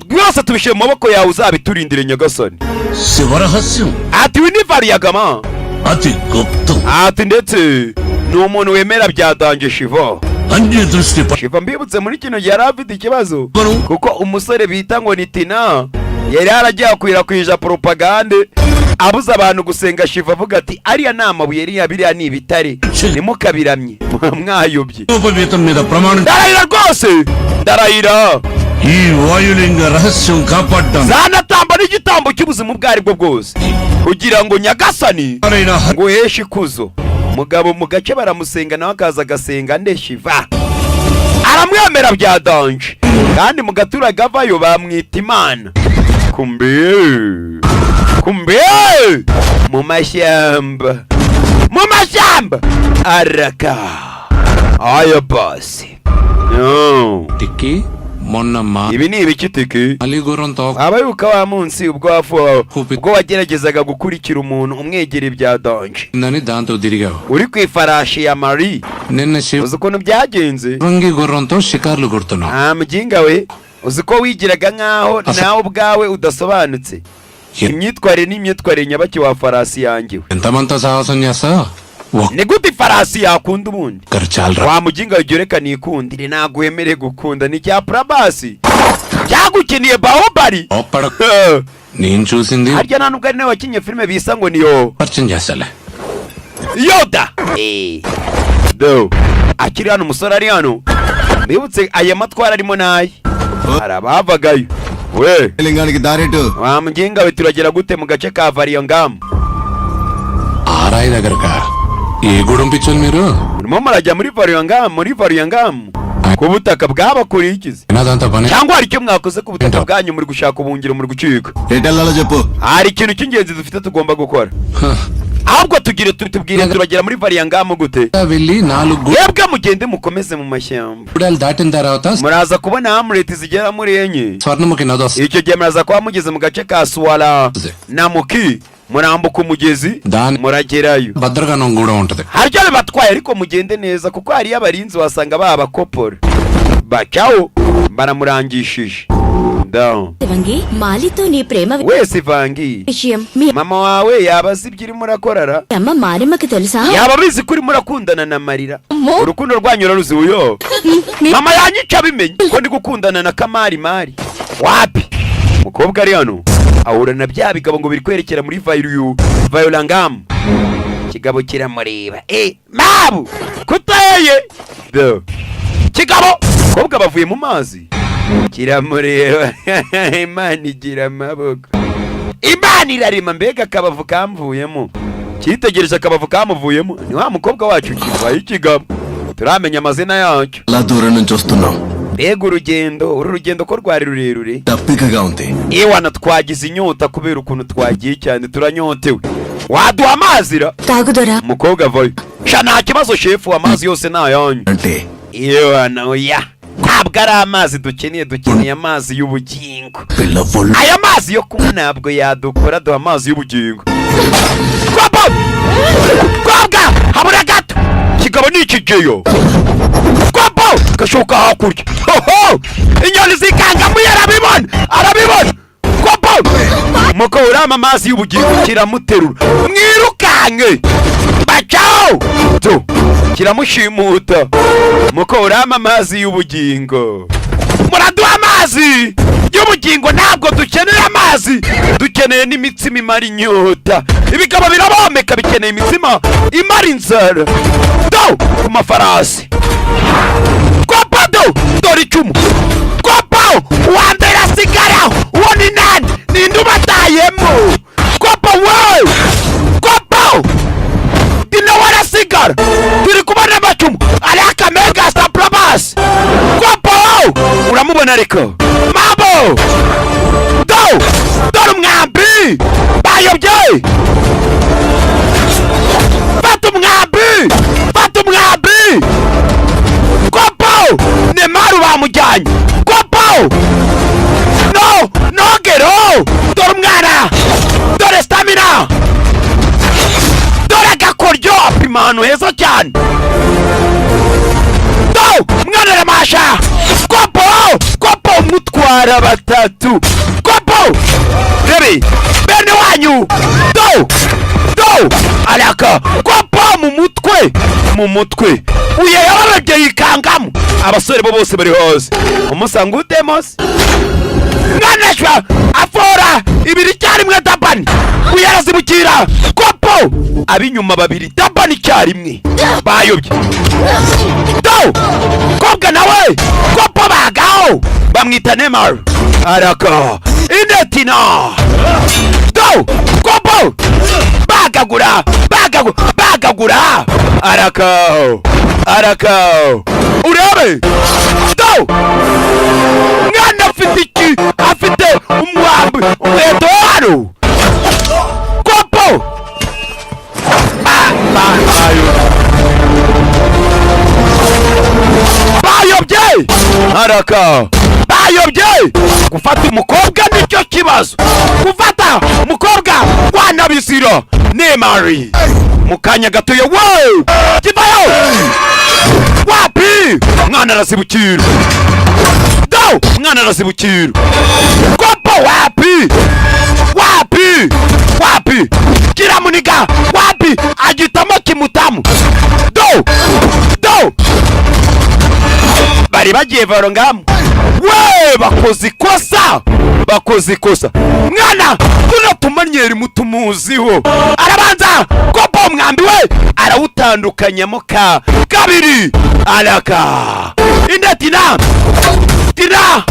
byose tubishyire mu maboko yawe uzabiturindire nyagasani ati winivariyagama ati ndetse ni umuntu wemera byadanje shivo shiva mbibutse muri kino gihe yari afite ikibazo kuko umusore bita ngo ni Tina yari yaragiye akwirakwije propagande abuza abantu gusenga shiva avuga ati ariya ni amabuye biriya ni ibitare ntimukabiramye mwayobye ndarahira rwose ndarahira zanatamba n'igitambo cy'ubuzima ubwo ari bwo bwose kugira ngo nyagasani ngo uheshe ikuzo mugabo mu gace baramusenga nawe akaza agasenga nde shiva aramwemera bya danje kandi mu gaturage avayo bamwita imana kumbe mu mashyamba araka ayo basi tiki ibi ni ibiki tiki abayuka wa munsi ubwo wageragezaga gukurikira umuntu umwegera ibya danje uri ku ifarashi ya Marie uzi ukuntu byagenze mujinga we uzi ko wigiraga nk'aho nawe ubwawe udasobanutse imyitwarire n'imyitwarire nyabaki wa farasi yanjye ni gute ifarasi yakunda ubundi wa mujinga we reka nikundire naguhemere gukunda ni cya Prabasi cyagukiniye Bahubali harya nta nubwo ari nawe wakinye filime bisa ngo niyo Yoda akiri hano umusore ari hano mbibutse aya matwara arimo naye hari abavagayo we wa mujinga we turagera gute mu gace ka Variyangam urimo murajya muri Variyangam ku butaka bw'abakurikizi cyangwa hari icyo mwakoze ku butaka bwanyu muri gushaka ubuhungiro muri gucika hari ikintu cy'ingenzi dufite tugomba gukora ahubwo tubwire turagera muri Variyangam gute yebwe mugende mukomeze mu mashyamba muraza kubona Hamlet zigera muri enye icyo gihe muraza kuba mugeze mu gace ka Swala na Muki murambuka umugezi muragerayo haryo bibatwaye ariko mugende neza kuko hariyo abarinzi wasanga babakopora bacaho baramurangishije wese Vangi mama wawe yaba azi ibyo urimo urakorara yaba abizi ko urimo urakundana na Marira urukundo rwanyu uraruzi uyo mama yanyica abimenye ko ndi gukundana na Kamari wapi umukobwa ari hano ahura na bya bigabo ngo biri kwerekera muri Variyangam kigabo kiramureba mabu kuteye kigabo kobwa bavuye mu mazi kiramureba Imana igira amaboko Imana irarema mbega akabavu kamvuyemo cyitegereje akabavu kamuvuyemo ni wa mukobwa wacu kivaye ikigabo turamenya amazina yacu mbega urugendo ko rwari rurerure ewana twagize inyota kubera ukuntu twagiye cyane turanyotewe waduha amazira mukobwa avayo nta kibazo shefu amazi yose ni ayanyu ewana oya ntabwo ari amazi dukeneye amazi y'ubugingo aya mazi yo kunywa ntabwo yadukora duha amazi y'ubugingo kobwa habura gato kigabo ni ikigeyo gashoka hakurya inyoni zikangamuye arabibona muko urama amazi y'ubugingo kiramuterura mwirukanke bacaho kiramushimuta muko urama amazi y'ubugingo muraduha amazi y'ubugingo. Ntabwo dukeneye amazi, dukeneye n'imitsima imara inyota. Ibigabo birabomeka bikeneye imitsima imara inzara. Do ku mafarasi kopa do dore icumu kopa uwa mbere asigara. Uwo ni nande? Ninde ubatayemo? Kopa we kopa dina warasigara. Turi kubona amacumu ari akamega saprabas. Kopa uramubona ariko mabo do dore umwambi bayobye. Fata umwambi, fata umwambi. Kopo Nemaru bamujyanye. Kopo no nogero. Dore umwana, dore stamina, dore agakoryo. Apima ahantu heza cyane. Do mwana ramasha. Kopo mutwara batatu. Kopo rebe bene wanyu. Do alaka kopo mu mutwe uye yabarebye yikangamo. Abasore bo bose bari hose umusanga utemos mwanashwa afora ibiri cyarimwe dabani uye arazibukira. Kopo abinyuma babiri dabani cyarimwe bayobye. Do kobwa nawe kopo bagaho bamwita Neymar araka indetina. Do kopo bagagura araka urebe. Do mwana afite iki? Afite umwambi umweto hano. Kopo bayobye araka bayobye. Gufata umukobwa nicyo kibazo. Gufata umukobwa wanabizira. Neymar mukanya gatoya wow kivayo. Wapi mwana arasibukira. Do mwana arasibukira. Kopo wapi kiramuniga wapi agitamo kimutamu. Do bari bagiye varongamo. We bakoze ikosa mwana. Kuno tumanyeri mutumuziho arabanza. Kopo mwambi we arawutandukanyamo kabiri alaka indetina tina.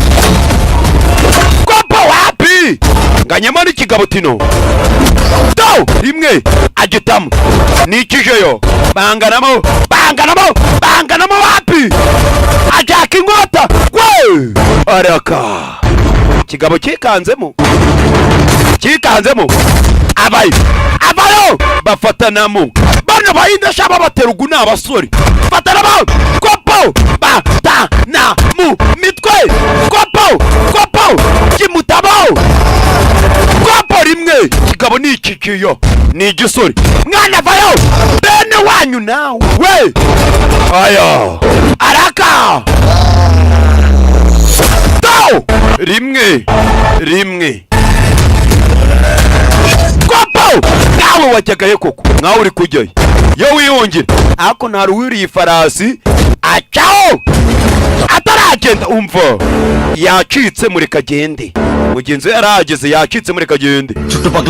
Kopo wapi nganyemo n'ikigabo tino. Do rimwe agitamo nikijeyo banganamo wapi ajaka inkota. We araka kigabo kikanzemo abayo bafatanamo. Bano bayindasha babaterugu n'abasore fatana ba. Kopo batana mu mitwe. Kopo kimutabo. Kopo rimwe kigabo nikikiyo ni igisore. Mwana vayo bene wanyu nawe we ayo araka. Do rimwe Kopo nawe wajyagaye koko nkawe uri kujyayo yo wiyongera. Ako ntaruwiriye ifarasi acaho ataragenda. Umva yacitse muri kagende. Mugenzi we yarageze yacitse muri kagende.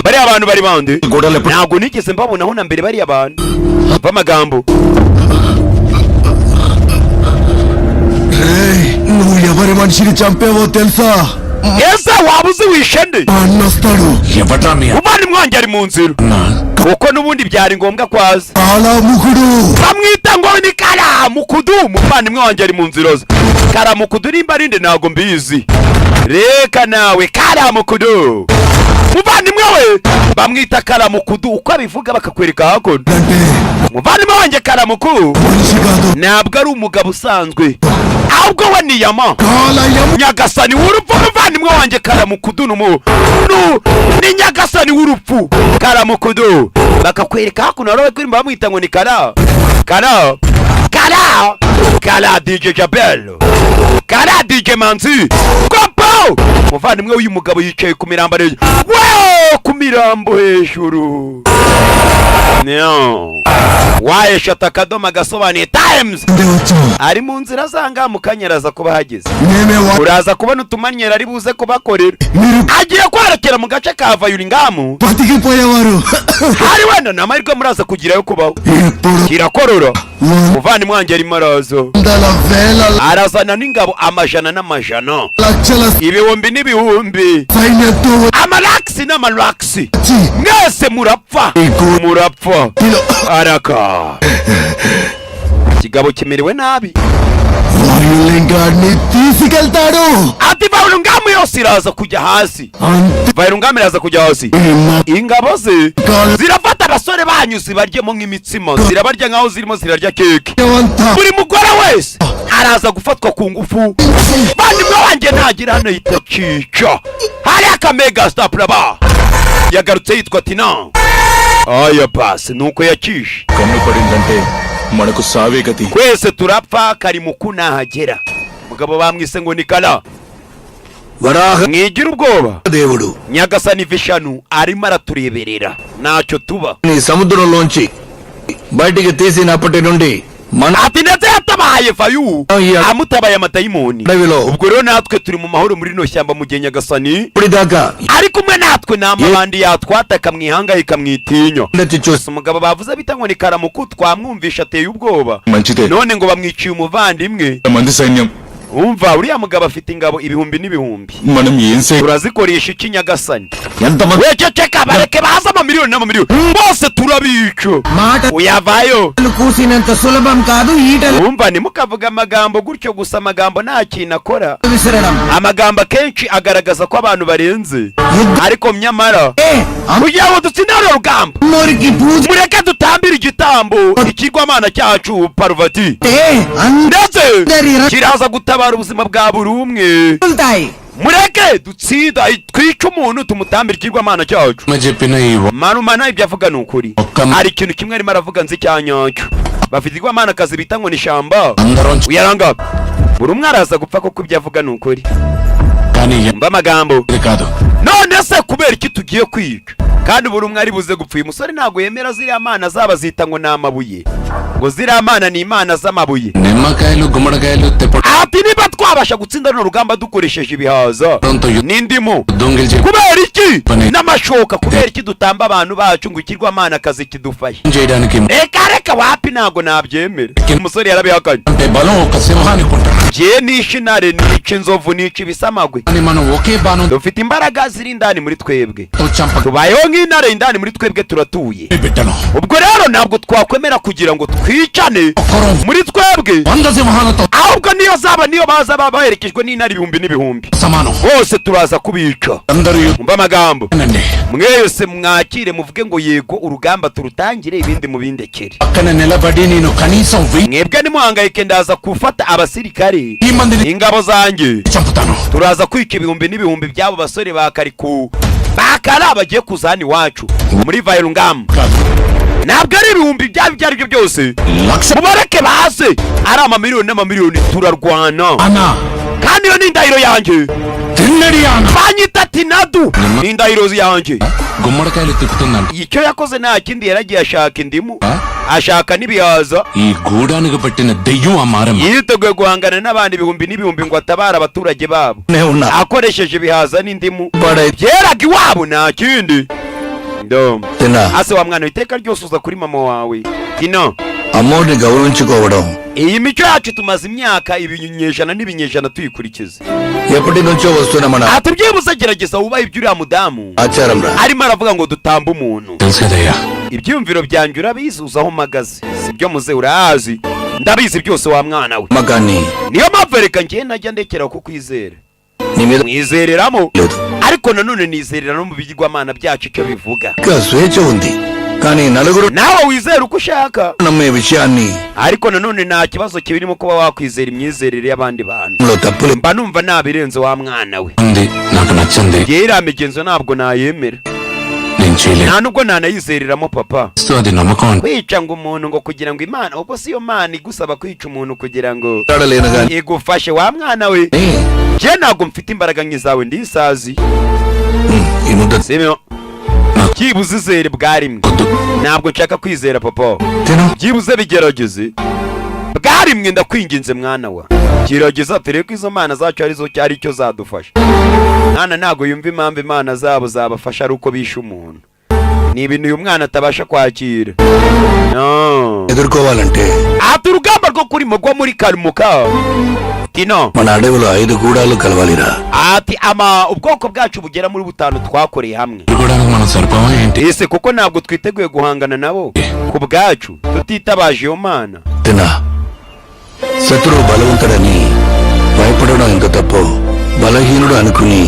Bari abantu bari bande ntabwo nigeze mbabonaho na mbere. Bari abantu b'amagambo. nuya bari manshiri champion hotel sa. Ese wabuze wishende Anastaro ubani mwanjye ari mu nzira. Kuko nubundi byari ngombwa kwaza. Karamukudu bamwita ngo ni Karamukudu. Umuvandimwe wanjye ari mu nzira ze. Karamukudu nimba arinde ntago mbizi. Reka nawe Karamukudu umuvandimwe we bamwita Karamukudu. Uko abivuga bakakwereka hakono. Umuvandimwe wanjye Karamukudu ntabwo ari umugabo usanzwe, ahubwo we ni yama nyagasani w'urupfu. Umuvandimwe wanjye Karamukudu ni nyagasani w'urupfu. Karamukudu bakakwereka hakuno. Rero kuri bamwita ngo ni Kara DJ Jabel, Kara DJ Manzi. Kopo wow muvandimwe w'uyu mugabo yicaye ku mirambo wow ku mirambo hejuru no wayeshata akadomo gasobanuye times ari mu nzira zanga mukanyeraza kuba hageze uraza kubona utumanyera ari buze kubakorera agiye kwarekera mu gace ka Vayulingamu hari wenda ni amahirwe muraza kugirayo kubaho kirakorora muvandimwe wanjye arimo arazana n'ingabo amajana n'amajana ibihumbi n'ibihumbi amalaxi n'amalaxi mwese murapfa araka kigabo kimerewe nabi ati Vayulingamu yose iraza kujya hasi Vayulingamu iraza kujya hasi ingabo ze zirafata abasore banyu zibaryemo nk'imitsima zirabarya nkaho zirimo zirarya keke buri mugore wese araza gufatwa ku ngufu bandimwe wanjye ntagira hano yitacica hari akamega stop raba yagarutse yitwa Tina aya basi nuko yacishe మనకు సావే గతి kwese turapfa karimuku nahagera mugabo bamwise ngo Nikala వరాహ mwigira ubwoba దేవుడు Nyagasani Vishanu arimo aratureberera ntacyo tuba నీ సముద్రంలోంచి బయటికి తీసినప్పటి నుండి ati ndetse yatabaye Vayu amutabaye amadayimoni ubwo rero natwe turi mu mahoro muri no shyamba mu gihe Nyagasani ari kumwe natwe n'amabandi yatwataka mwihangayika mwitinya umugabo bavuze bita ngo ni Karamuku twamwumvisha ateye ubwoba none ngo bamwiciye umuvandimwe umva uriya mugabo afite ingabo ibihumbi n'ibihumbi turazikoresha iki Nyagasani wececeka bareke baza amamiliyoni n'amamiliyoni bose turabica uyavayo umva ntimukavuga amagambo gutyo gusa amagambo nta kintu akora amagambo akenshi agaragaza ko abantu barenze ariko nyamara kugira ngo dutsinde uru rugamba mureke dutambire igitambo ikigwamana cyacu Parvati ndetse kiraza gutabara ubuzima bwa buri umwe mureke dutsinda twica umuntu tumutambira ikigwamana cyacu manumana ibyo avuga ni ukuri hari ikintu kimwe arimo aravuga nzi cyanyacyo bafite igwamana kazi bita ngo ni shamba uyaranga buri umwe araza gupfa kuko ibyo avuga ni ukuri mba amagambo none se kubera iki tugiye kwica kandi buri umwe ari buze gupfa uyu musore ntabwo yemera ziriya mana zaba zita ngo ni amabuye ngo ziriya mana ni imana z'amabuye ati niba twabasha gutsinda runo rugamba dukoresheje ibihaza n'indimu kubera iki n'amashoka kubera iki dutamba abantu bacu ngo ikirwamana akazi kidufashe reka wapi ntabwo nabyemera umusore yarabihakanye jye nishe intare nica inzovu nica ibisamagwe dufite imbaraga ziri indani muri twebwe tubayeho nk'intare indani muri twebwe turatuye ubwo rero ntabwo twakwemera kugira ngo twicane muri twebwe ahubwo niyo baza baherekejwe n'intare ibihumbi n'ibihumbi bose turaza kubica umva amagambo mwese mwakire muvuge ngo yego urugamba turutangire ibindi mubindekere mwebwe nimuhangayike ndaza gufata abasirikare ingabo zanjye turaza kwica ibihumbi n'ibihumbi by'abo basore bakariku bakara bagiye kuzana iwacu muri Vayulingamu ntabwo ari ibihumbi byabo ibyo ari byo byose mubareke baze ari amamiliyoni n'amamiliyoni turarwana kandi iyo ni indahiro yanjye banyita Tinadu ni indahiro yanjye icyo yakoze nta kindi yaragiye ashaka indimu ashaka n'ibihaza yiteguye guhangana n'abandi ibihumbi n'ibihumbi ngo atabare abaturage babo akoresheje ibihaza n'indimu byeraga iwabo nta kindi ase wa mwana iteka ryose uza kuri mama wawe Tina iyi mico yacu tumaze imyaka ibinyejana n'ibinyejana tuyikurikiza atubyibuze gerageza wubahe ibyo uriya mudamu arimo aravuga ngo dutamba umuntu ibyumviro byanjye urabizi uzaho umagaze sibyo muze urahazi ndabizi byose wa mwana we niyo mpamvu reka njye najya ndekera kukwizera mwizereramo ariko nanone nizerera no mu bigirwamana byacu icyo bivuga nawe wizera uko ushaka ariko nanone nta kibazo kibirimo kuba wakwizera imyizerere y'abandi bantu mba numva nabirenze wa mwana we iriya migenzo ntabwo nayemera nta nubwo nanayizereramo papa kwica ngo umuntu ngo kugira ngo imana ubwo si yo mana igusaba kwica umuntu kugira ngo igufashe wa mwana we je ntabwo mfite imbaraga nk'izawe ndisazi byibuze izere bwa rimwe ntabwo nshaka kwizera papa byibuze bigerageze bwa rimwe ndakwinginze mwana wa gerageza tere ko izo mana zacu arizo cyari cyo zadufasha mwana ntabwo yumva impamvu imana zabo zabafasha ari uko bishe umuntu ni ibintu uyu mwana atabasha kwakira no ati urugamba rwo kurimo rwo muri Karimuka tino ati ama ubwoko bwacu bugera muri 5 twakoreye hamwe ese kuko ntabwo twiteguye guhangana nabo ku bwacu tutitabaje iyo mana శత్రువు బలవంతుడని భయపడడం ఎంత తప్పు బలహీనుడు అనుకుని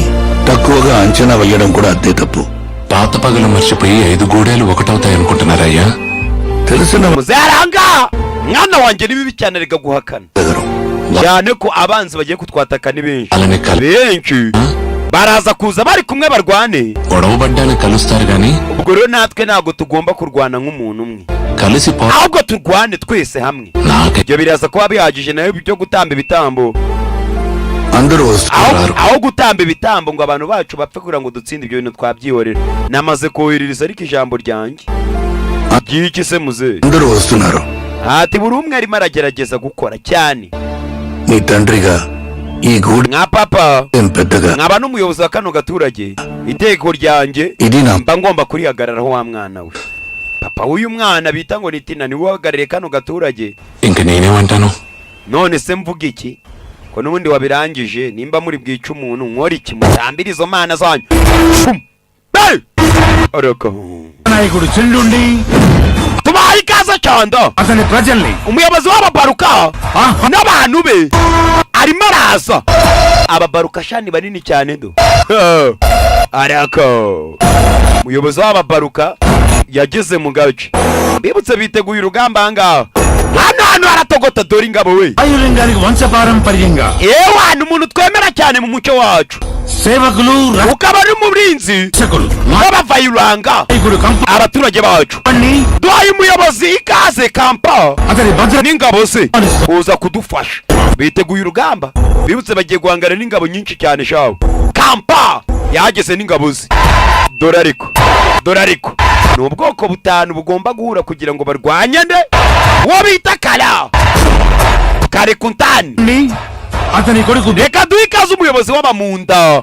తక్కువగా అంచనా వేయడం కూడా అంతే తప్పు పాత పగలు మర్చిపోయి 5 గూడేలు ఒకటవుతాయి అనుకుంటున్నారయ్యా తెలుసున muzaranga mwana wanje ni bibi cyane rega guhakana cyane ko abanzi bagiye kutwataka ni benshi baraza kuza bari kumwe barwane గొడవబడ్డాను కలుస్తారు గాని ubwo rero natwe ntabwo tugomba kurwana nk'umuntu umwe ahubwo turwane twese hamwe ibyo biraza kuba bihagije nayo byo gutamba ibitambo aho gutamba ibitambo ngo abantu bacu bapfe kugira ngo dutsinde ibyo bintu twabyihorera namaze koherereza ariko ijambo ryanjye iki se muze ati buri umwe arimo aragerageza gukora cyane ni tandriga nka papa nkaba n'umuyobozi wa kano gaturage iteko ryanjye mba ngomba kurihagararaho wa mwana we papa w'uyu mwana bita ngo nitina ni uhagarariye kano gaturage none se mvuga iki ko n'ubundi wabirangije nimba muri bwica umuntu nkora iki mutambira izo mana zanyu tubaye ikaze cyanda umuyobozi w'ababaruka n'abantu be arimo araza ababaruka shani banini cyane do arako umuyobozi w'ababaruka yageze mu gace mbibutse biteguye urugamba ahangaha hano haratogota dore ingabo we ewana umuntu twemera cyane mu muco wacu ukaba ari umurinzi w'abavayiranga abaturage bacu duhaye umuyobozi ikaze kampa n'ingabo ze kuza kudufasha biteguye urugamba bibutse bagiye guhangana n'ingabo nyinshi cyane shawo kampa yageze n'ingabo ze dore ariko ni ubwoko 5 bugomba guhura kugira ngo barwanyane uwo bita kare kuntani reka duhe ikaze umuyobozi w'abamunda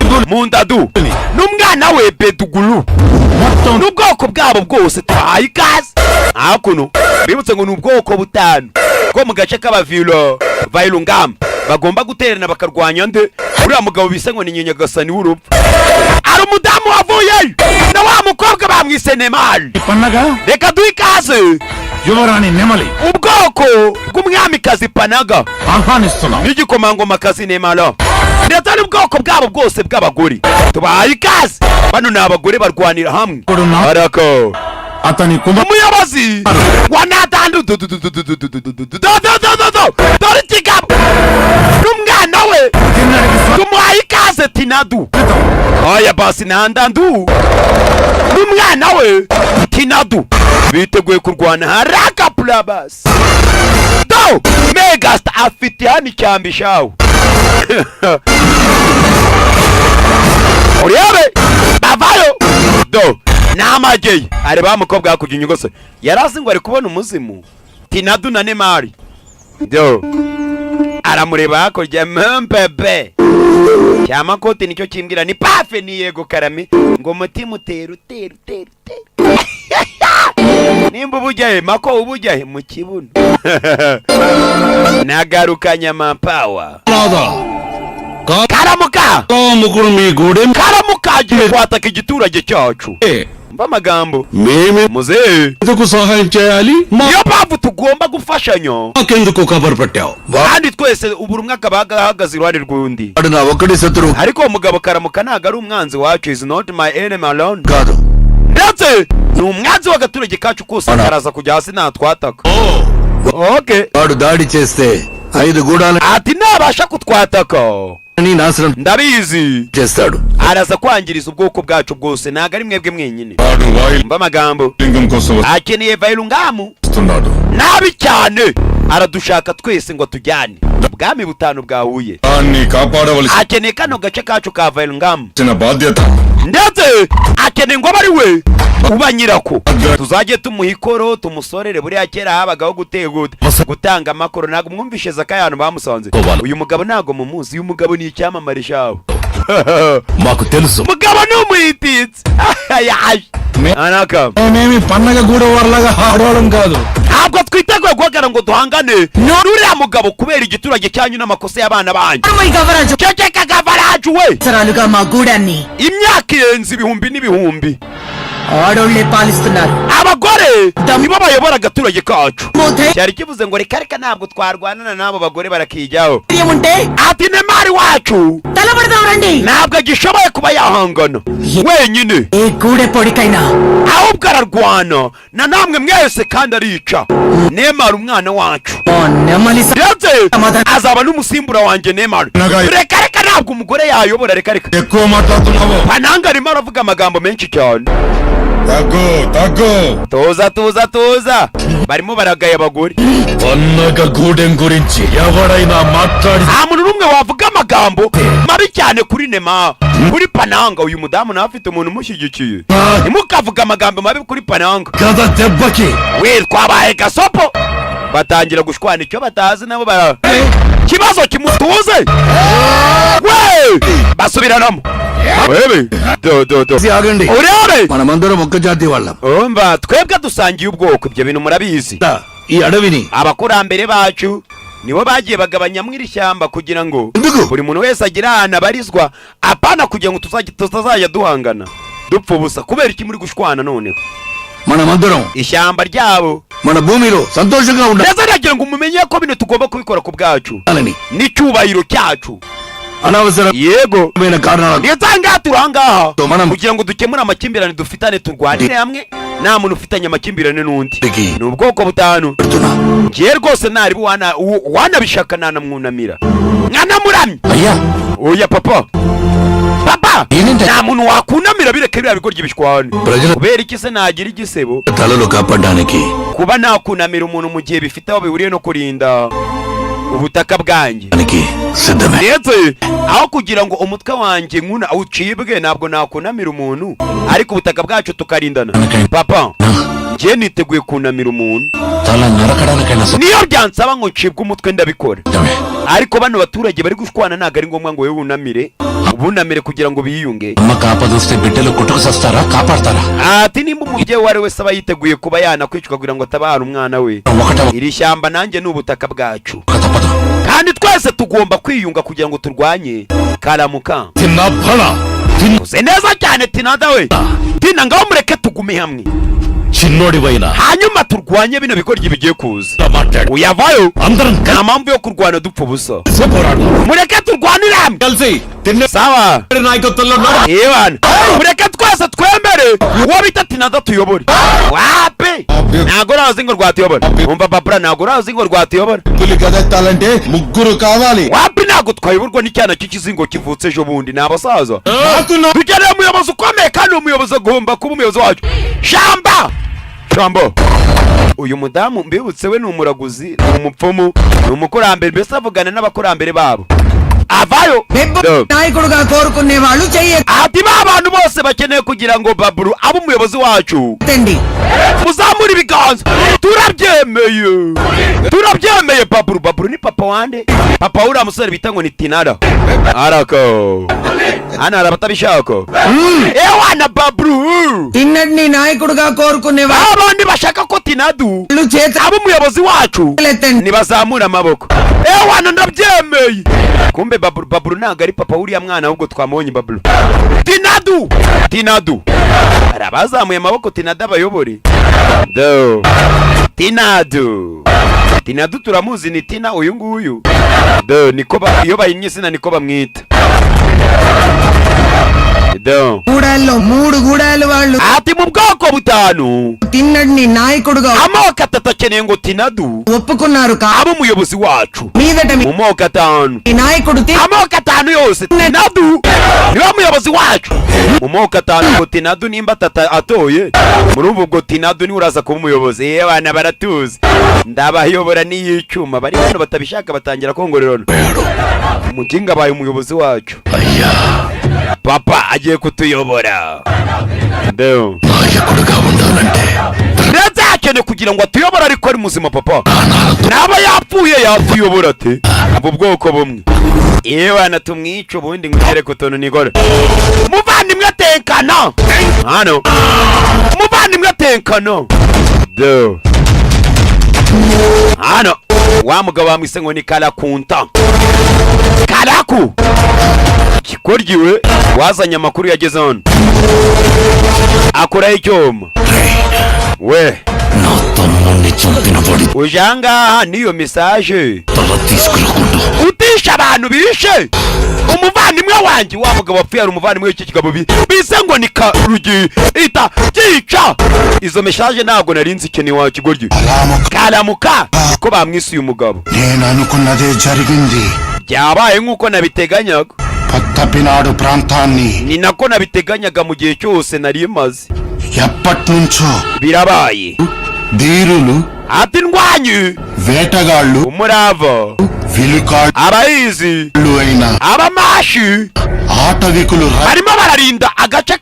du n'umwana we bedugulu n'ubwoko bwabo bwose tuhaye ikaze hakuno bibutse ngo ni ubwoko 5 bwo mu gace k'abavayirungamba bagomba guterana bakarwanya nde uriya mugabo bisa ngo ni Nyenyagasani w'urupfu ari umudamu wavuye na wa mukobwa bamwise Nemali reka duhe ikaze ubwoko bw'umwamikazi Panaga n'igikomangomakazi Nemala ndetse n'ubwoko bwabo bwose bw'abagore tubahaye ikaze bano ni abagore barwanira hamwe arako umuyobozi wa natandu dore kigabo n'umwana we tumuhaye ikaze Tinadu aya basi nandandu n'umwana we Tinadu biteguye kurwana haraka plabas do Megasta afite hano icyambi shawo urebe bavayo do namageye ari ba mukobwa hakujya inyugose yarazi ngo ari kubona umuzimu Tinadu na Nemali do aramureba hakurya mpebe cyama kote nicyo kimbwira ni pafe ni yego karame ngo mutima utera nimba ubujyahe mako ubujyahe mu kibuno nagarukanya mapawa karamuka agiye kwataka igiturage cyacu mba amagambo muzehe niyo mpamvu tugomba gufashanya kandi twese buri umwe akaba ahagaze iruhande rw'undi ariko umugabo karamuka ntabwo ari umwanzi wacu is not my enemy alone ndetse ni umwanzi w'agaturage kacu kose karaza kujya hasi natwataka వాడు దాడి చేస్తే 5 గూడాలు ati nabasha kutwataka ni nasaram ndabizi చేస్తాడు. araza kwangiriza ubwoko bwacu bwose ntago ari mwebwe mwenyine. Mba amagambo akeneye Vailungamu nabi cyane, aradushaka twese ngo tujyane ubwami butanu bwahuye. Akeneye kano gace kacu ka Vailungamu ndetse akeneye ngo abe ari we uba nyirako. Tuzajye tumuha ikoro tumusorere. Buriya kera habagaho gutanga amakoro. Ntabwo mwumvishe Zakayano bamusanze. Uyu mugabo ntabwo mumuzi. Uyu mugabo ni icyamamare shaho. Mugabo ni umuyititsi. Anaka మేమేమి పండగ కూడా warlaga harolam కాదు. Ntabwo twiteguye guhagara ngo duhangane n'uriya mugabo kubera igiturage cyanyu n'amakosa y'abana banyu. Ceceka Gavaraju we. సరాలుగా మా గూడాన్ని Imyaka irenze ibihumbi n'ibihumbi. ఆడోళ్ళే పాలిస్తున్నారు. Abagore nibo bayobora agaturage kacu. Cyari kivuze ngo reka reka ntabwo twarwanana n'abo bagore barakijyaho. Ati Nemari wacu తలబడదాం ntabwo agishoboye kuba yahangana wenyine. గూడె పొడికైనా ahubwo ararwana na namwe mwese kandi arica. Nemari umwana wacu ndetse azaba n'umusimbura wanjye Nemari. Reka reka ntabwo umugore yayobora. Reka reka Pananga arimo aravuga amagambo menshi cyane. Tuza barimo baragaya abagore. పండగ గూడెం గురించి ఎవరైనా మాట్లాడి nta muntu n'umwe wavuga amagambo mabi cyane kuri Nema kuri Pananga. Uyu mudamu nawe afite umuntu umushyigikiye. Ntimukavuga amagambo mabi kuri Pananga. గద దెబ్బకి We twabaye gasopo. Batangira gushwana icyo batazi nabo kibazo kimutuze. We basubiranamo. Wewe ఆగండి. urebe మనమందరం ఒక్క జాతి వాళ్ళం. umva twebwe dusangiye ubwoko. Ibyo bintu murabizi. ఈ అడవిని abakurambere bacu nibo bagiye bagabanyamo iri shyamba kugira ngo buri muntu wese agire ahantu abarizwa, apana kugira ngo tutazajya duhangana dupfa ubusa. Kubera iki muri gushwana noneho? మనమందరం ishyamba ryabo మన భూమిలో సంతోషంగా ఉండాలి. ndetse nagira ngo mumenye ko bino tugomba kubikora ku bwacu n'icyubahiro cyacu. అనవసరమైన కారణాలు ndetse ahangaha turangaha kugira ngo dukemure amakimbirane dufitane, turwanire hamwe nta muntu ufitanye amakimbirane n'undi. Ni ubwoko butanu. Ngiye rwose naribu wanabishaka nanamwunamira nkanamuramya. Oya papa nta muntu wakunamira bireke biriya bigoryi bishwane. Kubera iki se nagira igisebo తలలో కాపాడడానికి kuba nakunamira umuntu mu gihe bifite aho bihuriye no kurinda ubutaka bwanjye. Ndetse aho kugira ngo umutwe wanjye nkuna ucibwe, ntabwo nakunamira umuntu ariko ubutaka bwacu tukarindana. Papa njye niteguye kunamira umuntu niyo byansaba ngo ncibwe umutwe ndabikora. Ariko bano baturage bari gushwana ntabwo ari ngombwa ngo wowe wunamire. Ubunamire kugira ngo biyunge. Ati nimba umubyeyi uwo ari wese aba yiteguye kuba yanakwicwa kugira ngo atabare umwana we, iri shyamba nanjye ni ubutaka bwacu kandi twese tugomba kwiyunga kugira ngo turwanye Karamuka. Uze neza cyane Tinada we. Tina ngaho mureke tugume hamwe hanyuma turwanye bino bigoryi bigiye kuza. Uyavayo nta mpamvu yo kurwana dupfa ubusa. Mureke turwanire hamwe. Sawa Ewana mureke twese twemere uwo bita Tinada tuyobore. Wape ntago urazi ngo rwatuyobora. Umva Babura ntago urazi ngo rwatuyobora. ముగ్గురు కావాలి. Wapi ntago twayoborwa n'icyana cy'ikizingo kivutse ejo bundi. Ni abasaza dukeneye umuyobozi ukomeye kandi umuyobozi agomba kuba umuyobozi wacu. Shamba uyu mudamu mbibutse we ni umuraguzi, ni umupfumu, ni umukurambere, mbese avugana n'abakurambere babo. Avayo నాయకుడుగా కోరుకునే వాళ్ళు చెయ్యొద్దు. ati ba bantu bose bakeneye kugira ngo Baburu abe umuyobozi wacu muzamura ibiganza. Turabyemeye Baburu ni papa wande. Papa uriya musore bita ngo ni Tinada. Arako hano hari abatabishaka. Ewana Baburu తిన్నడిని నాయకుడుగా కోరుకునే abandi bashaka ko Tinadu abe umuyobozi wacu nibazamura amaboko. Ewana ndabyemeye. Kumbe Baburu ntabwo ari papa uriya mwana ahubwo twamubonye Baburu. Tinadu arabazamuye amaboko Tinada abayobore. Tinadu turamuzi ni Tina uyu nguyu. Niko iyo bayinnye izina niko bamwita. గూడాల్లో 3 గూడాలు వాళ్ళు ati mu bwoko butanu తిన్నడిని నాయకుడుగా amoko atatu akeneye ngo tinadu ఒప్పుకున్నారు aba umuyobozi wacu మీదట mu moko atanu నాయకుడు amoko atanu yose tinadu niwe muyobozi wacu mu moko atanu ngo tinadu nimba atoye murumva ubwo tinadu ni uraza kuba umuyobozi abana baratuzi ndabayobora n'iyicuma bari hano batabishaka batangira kongorerana umuginga baye umuyobozi wacu papa agiye kutuyobora ndeo ndetse akeneye kugira ngo atuyobore ariko ari muzima papa naba yapfuye yatuyobora ate mu bwoko bumwe yewe tumwica ubundi ngugere ku tuntu nigore muvandimwe atenkana hano muvandimwe atenkana ndeo hano wa mugabo wamwise ngo ni Karakunta Karaku kikoryiwe wazanye amakuru yageze hano akora icyoma we ujanga niyo message utisha abantu bishe umuvandimwe wanjye wa mugabo wapfuye ari umuvandimwe w'iki kigabo bise ngo ni Karugi ita cyica izo message ntabwo narinzi ikeneye wa kigoryi Karamuka ko bamwise uyu mugabo nena nuko nade jarigindi byabaye nkuko nabiteganyaga పట్టపినాడు ప్రాంతాన్ని ni nako nabiteganyaga mu gihe cyose nari maze ఎప్పటినుంచో birabaye ధీరులు ati ndwanyi వేటగాళ్ళు umurava విలుకాళ్ళు abayizi అయిన abamashi ఆటవికులు barimo bararinda agace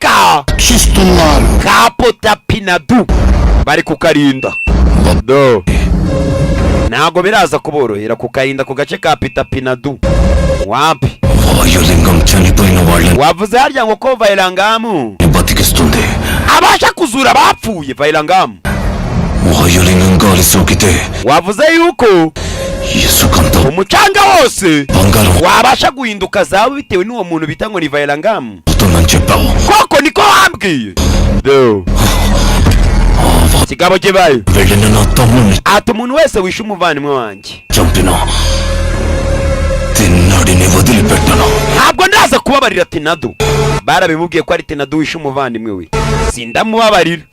రక్షిస్తున్నారు ka Potapinadu bari kukarinda do ntago biraza kuborohera kukarinda ku gace ka Potapinadu wapi వాయులింగం చనిపోయిన వాళ్ళని wavuze harya ngo ko Vailangamu బతికిస్తుంది abasha kuzura bapfuye Vailangamu వాయులింగం గాలి సోకితే wavuze yuko ఇసుకంతా umucanga wose బంగారం wabasha guhinduka zawe bitewe n'uwo muntu bita ngo ni Vailangamu అవుతుందని చెప్పావు koko niko wambwiye do kigabo kibaye వెళ్ళిన నా తమ్ముడిని ati umuntu wese wishe umuvandimwe wanjye చంపిన తిన్నాడిని వదిలిపెట్టను ntabwo ndaza kubabarira Tinadu barabimubwiye ko ari Tinadu wishe umuvandimwe we sindamubabarira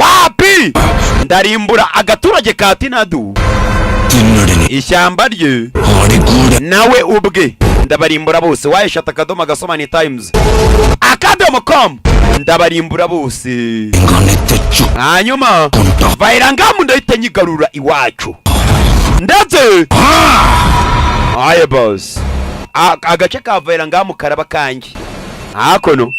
wapi ndarimbura agaturage ka Tinadu తిన్నడిని ishyamba rye ఆడి గూడ nawe ubwe ndabarimbura bose wayishata akadomo gasomani times akadomo.com ndabarimbura bose ఇంగాన్ని తెచ్చు hanyuma Vailangamu ndahita nyigarura iwacu ndetse aye boss agace ka Vailangamu karaba kanjye hakono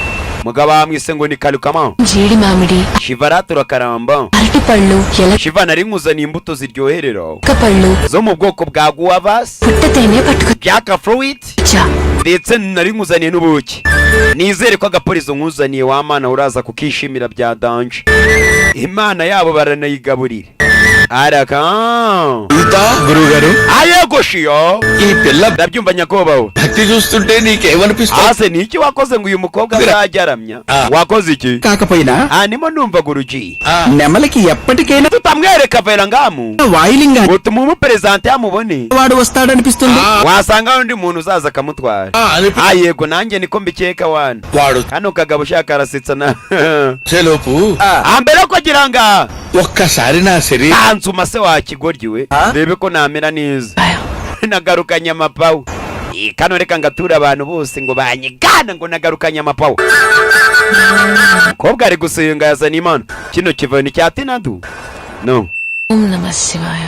mugabo amwise ngo ni Kalukama జీడి మామిడి Shivaratura karamba అరటి పళ్ళు Shiva nari nkuzaniye imbuto ziryoherera ఎలక పళ్ళు zo mu bwoko bwa guavas పుట్ట తేనె పట్టుకొచ్చా byaka fruit ndetse nari nkuzaniye n'ubuki nizere ko agapolizo nkuzaniye wa mana uraza kukishimira bya danje imana yabo baranayigaburira araka గురుగారు ayegoshiyo ఈ పిల్ల ndabyumva nyakobaho భక్తి చూస్తుంటే నీకేమనిపిస్తుంది ase niki wakoze ngo uyu mukobwa azajyaramya wakoze iki కాకపోయినా nimo numva guruji నెమలికి ఎప్పటికైనా tutamwereka Vailangamu వాయులింగా utuma umuperezante yamubone వాడు వస్తాడనిపిస్తుంది wasanga undi muntu uzaza akamutwara yego nanjye niko mbikeka wana వాడు hano kagabo shaka arasetsa na చేలోపు ambere ko giranga ఒక్కసారి నా శరీరం kansuma se wa kigoryiwe rebe ko namera neza nagarukanye amapawu kano reka ngatura abantu bose ngo banyigana ngo nagarukanye amapawu kobwa ari gusenga yazana imana kino kivayo ni cya Tinadu no ఓం నమ శివాయ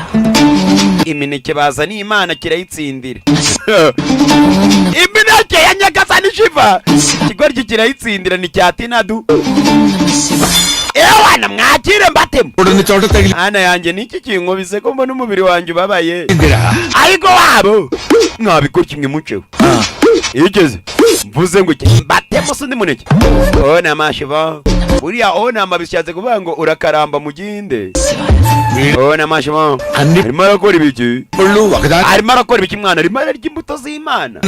imineke bazaniye imana kirayitsindira imineke ya Nyagasani Shiva ikigoryi kirayitsindira ni cya Tinadu ewana mwakire mbatemo చూడని చోట తగిలి ana yanjye niki kinkubise ko mbona umubiri wanjye ubabaye ariko wabo mwabikora kimwe muceho igeze mvuze ngo mbatemo se undi muneke ona mashiva buriya onama bishatse kuvuga ngo urakaramba mu gihinde. Ona mashimo arimo arakora ibiki? Arimo arakora ibiki mwana? Arimo ararya imbuto z'Imana.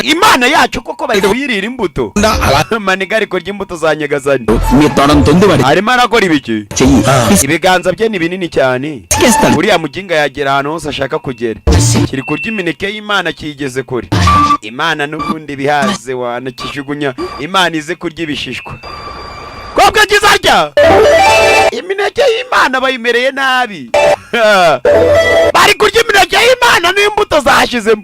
Imana yacu koko bari kuyirira imbuto. Maniga ariko rya imbuto za Nyagasani. Arimo arakora ibiki? Ibiganza bye ni binini cyane. Buriya muginga yagera ahantu hose ashaka kugera. Kiri kurya imineke y'Imana kigeze kure. Imana n'ubundi bihaze wanakijugunya. Imana ize kurya ibishishwa. Kobwa gizarya imineke y'Imana bayimereye nabi. Bari kurya imineke y'Imana n'imbuto zashizemo.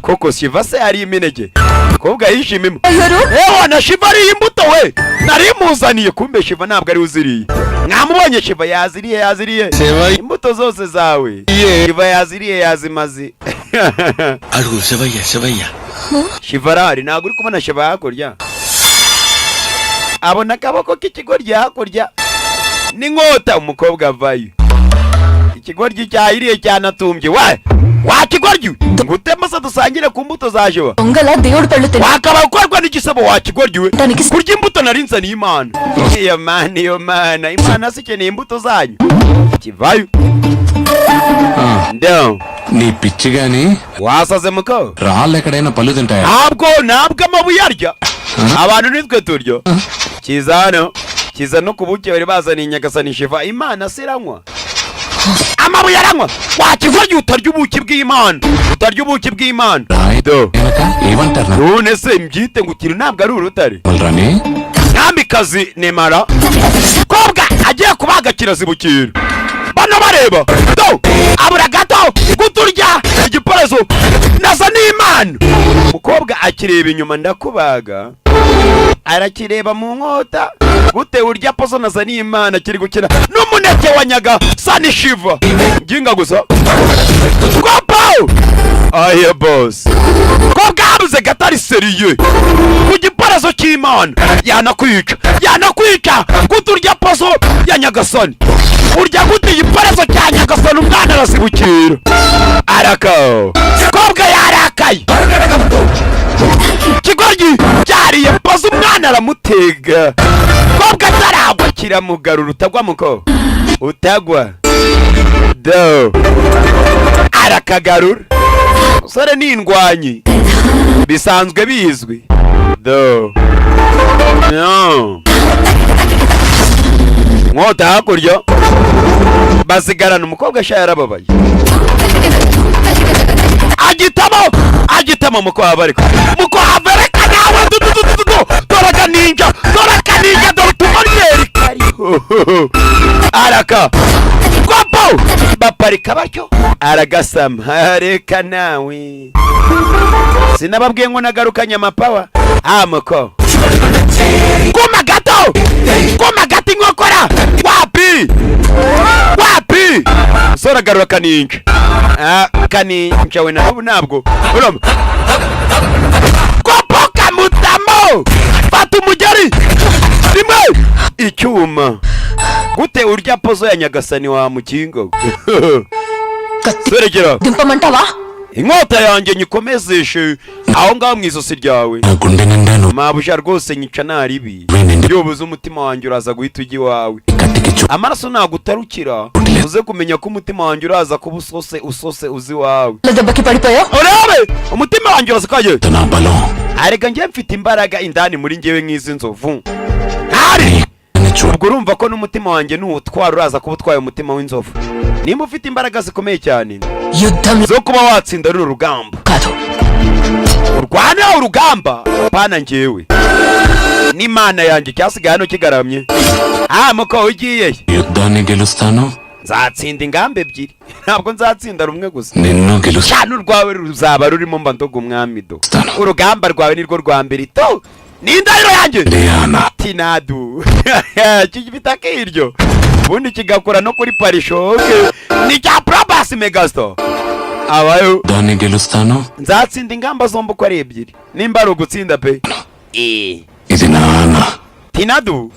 Koko Shiva se ari imineke. Kobwa yishimimo. Ewa na Shiva ari imbuto we. Nari muzaniye kumbe Shiva ntabwo ari uziriye. Mwamubonye Shiva yaziriye. Imbuto zose zawe. Shiva yazimaze. Ariko Shivaya. Shiva rari ntabwo uri kubona Shiva hakurya. Abona akaboko k'ikigoryi hakurya n'inkota umukobwa avayo. Ikigoryi cyahiriye cyanatumbye. Wa kigoryi ngutema se dusangire ku mbuto za Shiva. Wakaba ukorwa n'igisebo wa kigoryi we. Kurya imbuto narinza ni Imana. Iyo mana Imana sikeneye imbuto zanyu. Kivayo. Ndo నీ పిచ్చి గాని wasaze muko రాళ్ళు ఎక్కడైనా పళ్ళు తింటాయా? ntabwo amabuye arya abantu nitwe turyo. Kiza no kubuke bari bazaniye Nyagasani Shiva. Imana siranywa amabuye aranywa. Wakigoryi utarya ubuki bw'Imana. ఏమంటారు? none se mbyite ngo ukiri ntabwo ari urutare. Mwamikazi Nemara kobwa agiye kubaga kirazibukira. Bano bareba abura gato guturya igiporezo nasa n'Imana. Mukobwa akireba inyuma ndakubaga arakireba mu nkota gute urya pozo nasa n'Imana kiri gukina n'umuneke wa Nyagasani Shiva. Nginga gusa kopo aye boss kobwa abuze gatari seriye ku giporezo cy'Imana yanakwica guturya pozo ya Nyagasani. Urya gute igiporezo cya Nyagasani umwana arasibukira arako kobwa yarakaye. Kigoryi cyariye pozo umwana aramutega. Kobwa ataragwa kiramugarura. Utagwa muko utagwa arakagarura. Sore n'indwanyi bisanzwe bizwi no nkota hakurya basigarana umukobwa sha yarababaye. agitamo muko habariko muko havereka nawe dora ninja dora tumonyeri araka kopo baparika batyo aragasama areka nawe sinababwiye ngo nagarukanye amapawa muko kuma gato inkokora wapi sora garura kaninja we ntabwo urumva kopo kamutamo fata umugeri rimwe icyuma gute urya pozo ya Nyagasani wa mukingo. Sorekera inkota yanjye nyikomezeshe aho ngaho mu izosi ryawe. Mabusha rwose nyica naribi yobuze umutima wanjye uraza guhita ujya iwawe. Amaraso nagutarukira uze kumenya ko umutima wanjye uraza kuba usose uzi wawe. Urebe umutima wanjye uraza kaje. Arega ngiye mfite imbaraga indani muri ngewe nk'izi nzovu. Ubwo urumva ko n'umutima wanjye n'utwara uraza kuba utwaye umutima w'inzovu. Nimba ufite imbaraga zikomeye cyane zo kuba watsinda ruru rugamba. Urwana urugamba pana ngewe n'Imana yanjye cyasigaye hano kigaramye. Muko ugiye nzatsinda ingamba ebyiri ntabwo nzatsinda rumwe gusa. Cyane urwawe ruzaba rurimo mba ndoga umwami do. Urugamba rwawe nirwo rwa mbere to n'indahiro yanjye Tinadu kigifite akiryo ubundi kigakora no kuri parishoke ni cya Probas Megasto abayo nzatsinda ingamba zombi uko ari ebyiri nimba ari ugutsinda pe Tinadu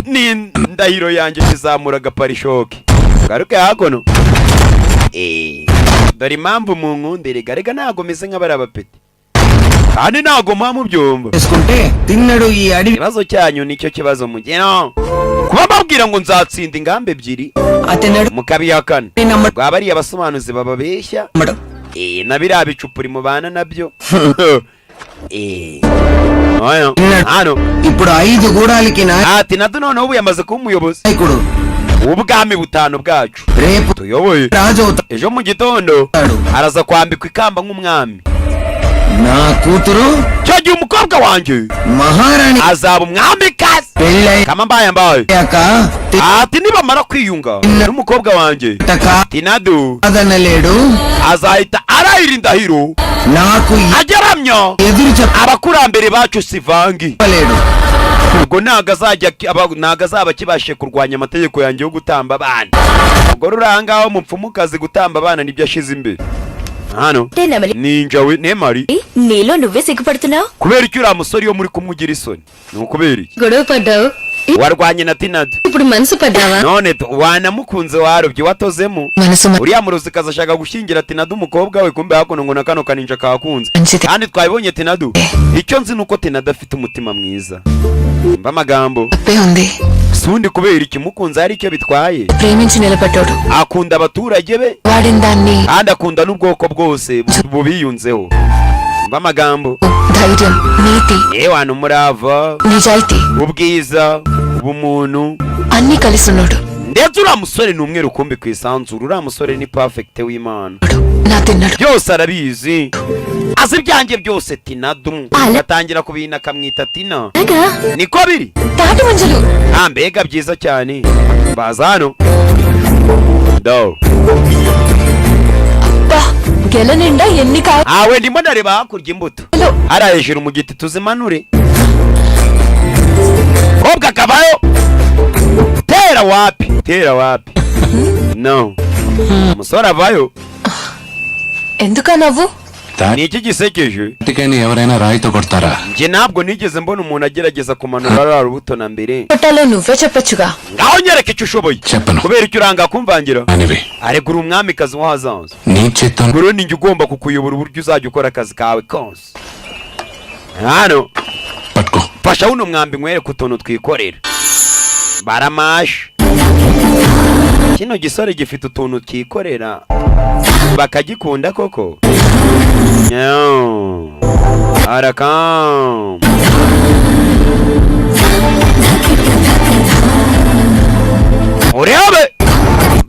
ni indahiro yanjye kizamuraga parishoke garuke hakono dore impamvu mu nkundire garega ntago meze nk'abari abapeti kandi ntago mubyumva Tinnadu ఈ అడవి ikibazo cyanyu nicyo kibazo mugena kuba babwira ngo nzatsinda ingamba ebyiri mukabihakana rwaba ari abasobanuzi bababeshya na biriya bicupuri mubana nabyo hano ఇప్పుడు 5 గూడాలకి ati nadu noneho ubu yamaze kuba umuyobozi ubwami butanu bwacu tuyoboye ejo mu gitondo araza kwambikwa ikamba nk'umwami నా కూతురు cyo gihe umukobwa wanjye మహారాణి azaba umwamikazi kama mbaye ati nibamara kwiyunga n'umukobwa wanjye tinadu అదనలేడు azahita arahira indahiro నాకు ageramyo ఎదురు abakurambere bacu sivangi చెప్పలేడు ubwo ntago azaba kibashe kurwanya amategeko yanjye yo gutamba abana ubwo rurangaho mupfumukazi gutamba abana nibyo ashize imbere hano ninjawe nemari నీలో నువ్వే సిగ్గుపడుతున్నావు kubera icyo uriya musore iyo muri kumugira isoni ni ukubera iki గొడవ పడ్డావు warwanye na tinadu ఇప్పుడు మనసు పడ్డావా none wanamukunze warobye watozemo uriya muruzikazi ashaka gushyingira tinadu umukobwa we kumbe hakuno ngo na kano kaninja kakunze kandi twabibonye tinadu icyo nzi nuko tinadu afite umutima mwiza mba amagambo sundi kubera iki mukunze hari icyo bitwaye ప్రేమించి నిలబడ్డాడు akunda abaturage be వాడిన దాన్ని kandi akunda n'ubwoko bwose bubiyunzeho mba amagambo ధైర్యం నీతి yewana umurava నిజాయితీ ubwiza ubumuntu అన్ని కలిసి ఉన్నాడు ndetse uriya musore ni umwe rukumbi ku isanzuru uriya musore ni perfect w'Imana నా తిన్నాడు byose arabizi azi ibyanjye byose tinadu gatangira kubina akamwita tina niko biri తాటి మంజలు mbega byiza cyane baza hano do గెల నిండా ఎన్ని కావాలి awe ndimo ndareba hakurya imbuto ari hejuru mu giti tuzimanure kobwa kabayo tera wapi no umusore avayo ఎందుకా నవ్వు ni iki gisekeje టికని ఎవరైనా రాయితో కొడతారా njye ntabwo nigeze mbona umuntu agerageza kumanura rwa rubuto na mbere కొట్టాలో నువ్వే చెప్పొచ్చుగా ngaho nyereka icyo ushoboye చెప్పను kubera icyo uranga kumvangira అనివే aregura umwamikazi wo hazaza నీ చేత్తో guru ninjye ugomba kukuyobora uburyo uzajya ukora akazi kawe kose hano పట్టుకో fasha uno mwambi nkwereke utuntu twikorera baramashe kino gisore gifite utuntu twikorera bakagikunda koko arakam urebe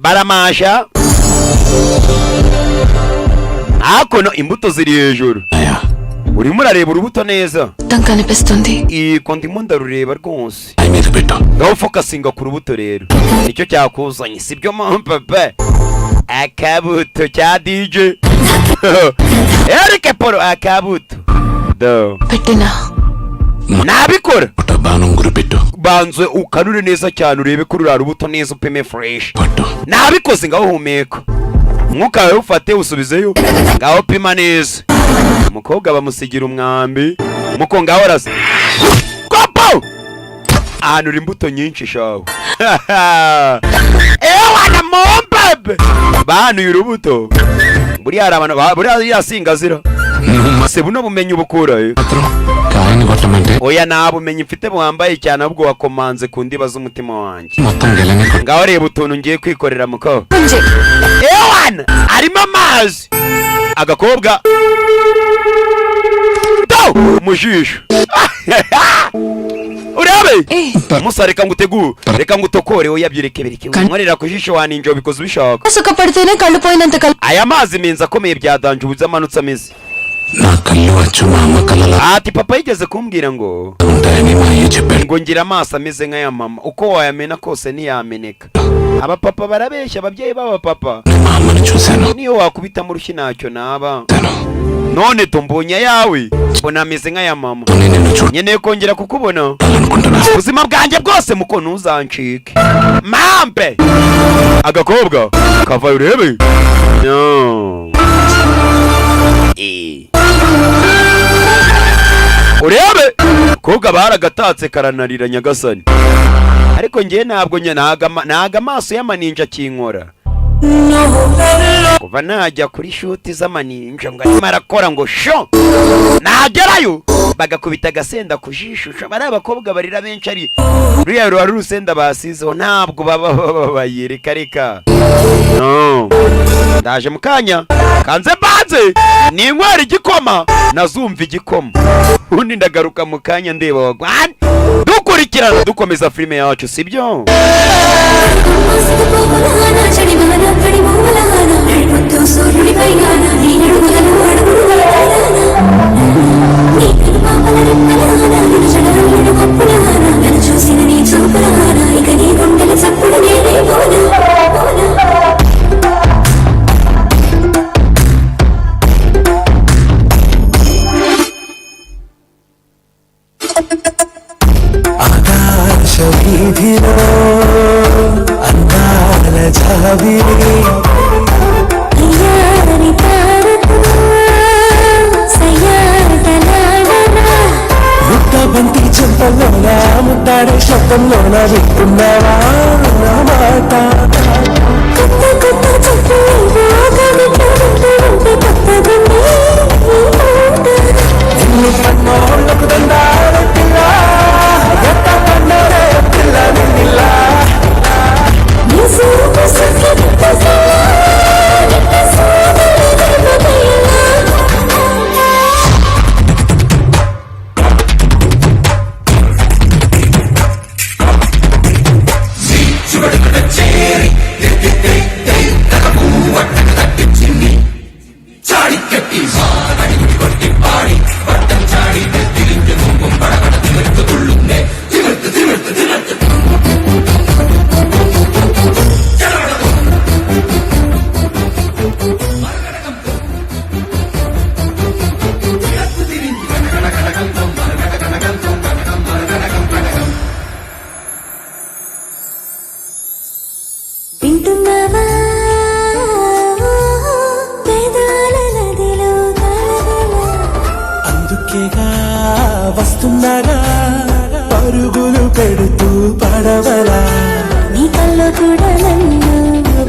baramasha hakuno imbuto ziri hejuru urimo urareba urubuto neza కనిపిస్తుంది iko ndimo ndarureba rwose అయి మీద పెట్టు ngaho fokasinga ku rubuto rero nicyo cyakuzanye sibyo pepe akabuto cya DJ Eric Polo akabuto do పెట్టినా nabikora బాణంగురు పెట్టు banzwe ukanure neza cyane urebe ko rura rubuto neza upime fresh పట్టు nabikoze ngaho humeka umwuka wawe ufate usubizeyo ngaho pima neza umukobwa bamusigira umwambi umuko ngaho rasa kopo ahanura imbuto nyinshi shawe wana mombebe bahanuye urubuto buriya hari abantu buriya singazira se buno bumenyi ubukura కాయని కొట్టమంటే oya nta bumenyi mfite buhambaye cyane ahubwo wakomanze ku ndiba z'umutima wanjye మొత్తం గెలని ngaho reba utuntu ngiye kwikorera muko wana harimo amazi agakobwa umujisho urebe musa reka ngutegure reka ngutokore oya byireke bireke nkorera ku jisho waninjo bikoze ubishaka సుఖపడితేనే కళ్ళు పోయినంత కళ్ళు aya mazi menza akomeye byadanje ubuze amanutse ameze నా కళ్ళు వచ్చు మా అమ్మ కళ్ళలా ati papa yigeze kumbwira ngo ఉంటాయని మా అయ్య చెప్పాడు ngo ngira amaso ameze nk'aya mama uko wayamena kose ntiyameneka abapapa barabeshya ababyeyi b'abapapa మా అమ్మని చూశాను niyo wakubita mu rushyi ntacyo naba none tumbonye yawe mbona ameze nk'aya mama నిన్ను nkeneye kongera kukubona చూడాలనుకుంటున్నా ubuzima bwanjye bwose muko ntuzancike mampe agakobwa kava urebe no urebe koga baragatatse karanarira nyagasani ariko ngiye ntabwo ntaga amaso y'amaninja kinkora kuva nkaba najya kuri shuti z'amaninja ngo arimo arakora ngo sho nagerayo bagakubita agasenda ku jisho bari abakobwa barira benshi ari ruriya ruba rusenda basizeho ntabwo baba bayereka reka no ndaje mu kanya kanze banze ni inkwera igikoma nazumva igikoma undi ndagaruka mu kanya ndeba wagwane dukurikirana dukomeza filime yacu sibyo అందాల జాబిలి ముట్టబంతి చెంపల్లోన ముట్టాడే శబ్దంలోన వింటున్నావా నా మాట నిన్ను కన్నోళ్ళకు దండారెట్టిలా ఎట్ట కన్నరే పిల్ల నిన్నిలా అందుకేగా వస్తున్నారా పరుగులు పెడుతూ పడవలా నీ కల్లో కూడా నన్ను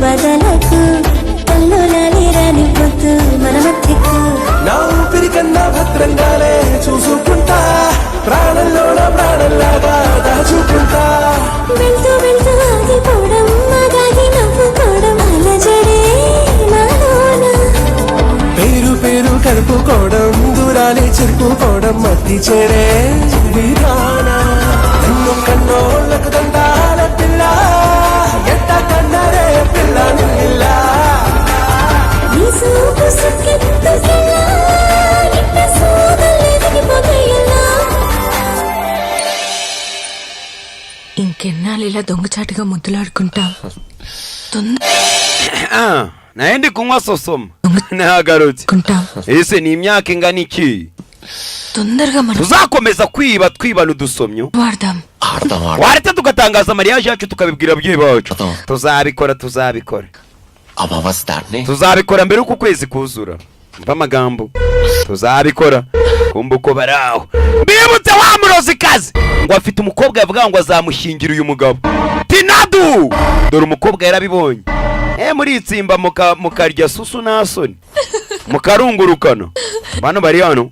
బదలకు కల్లో లాలిరాని పొద్దు మన మధ్యకు నా ఊపిరి కన్నా భద్రంగానే చూసుకుంటా ప్రాణంలోన ప్రాణంలాగా దాచుకుంటా వెళ్తూ వెళ్తూ ఆగిపోవడం ఆగాగి నవ్వుకోవడం అలజడే నాలోన పేరు పేరు కలుపుకోవడం దూరాలే చెరుపుకోవడం మధ్య చేరే విధాన ఎన్నో కన్నోళ్ళకు దండాల పిల్ల ఎట్ట కన్నరే పిల్ల నిల్లా ఇంకెన్నాళ్ళు ఇలా దొంగచాటుగా ముద్దులాడుకుంటా naende kunywa sosoma nagarutse ese ni imyaka ingana iki తొందరగా tuzakomeza kwiba twibana udusomyo వాడదాం waretse tugatangaza mariage yacu tukabibwira ababyeyi bacu tuzabikora tuzabikora mbere uko kwezi kuzura mva amagambo tuzabikora kumva uko baraho mbibutse wa murozikazi ngo afite umukobwa yavuga ngo azamushyingira uyu mugabo tinadu dore umukobwa yarabibonye muri itsimba mukarya susu nasoni mukarungurukana bano bari hano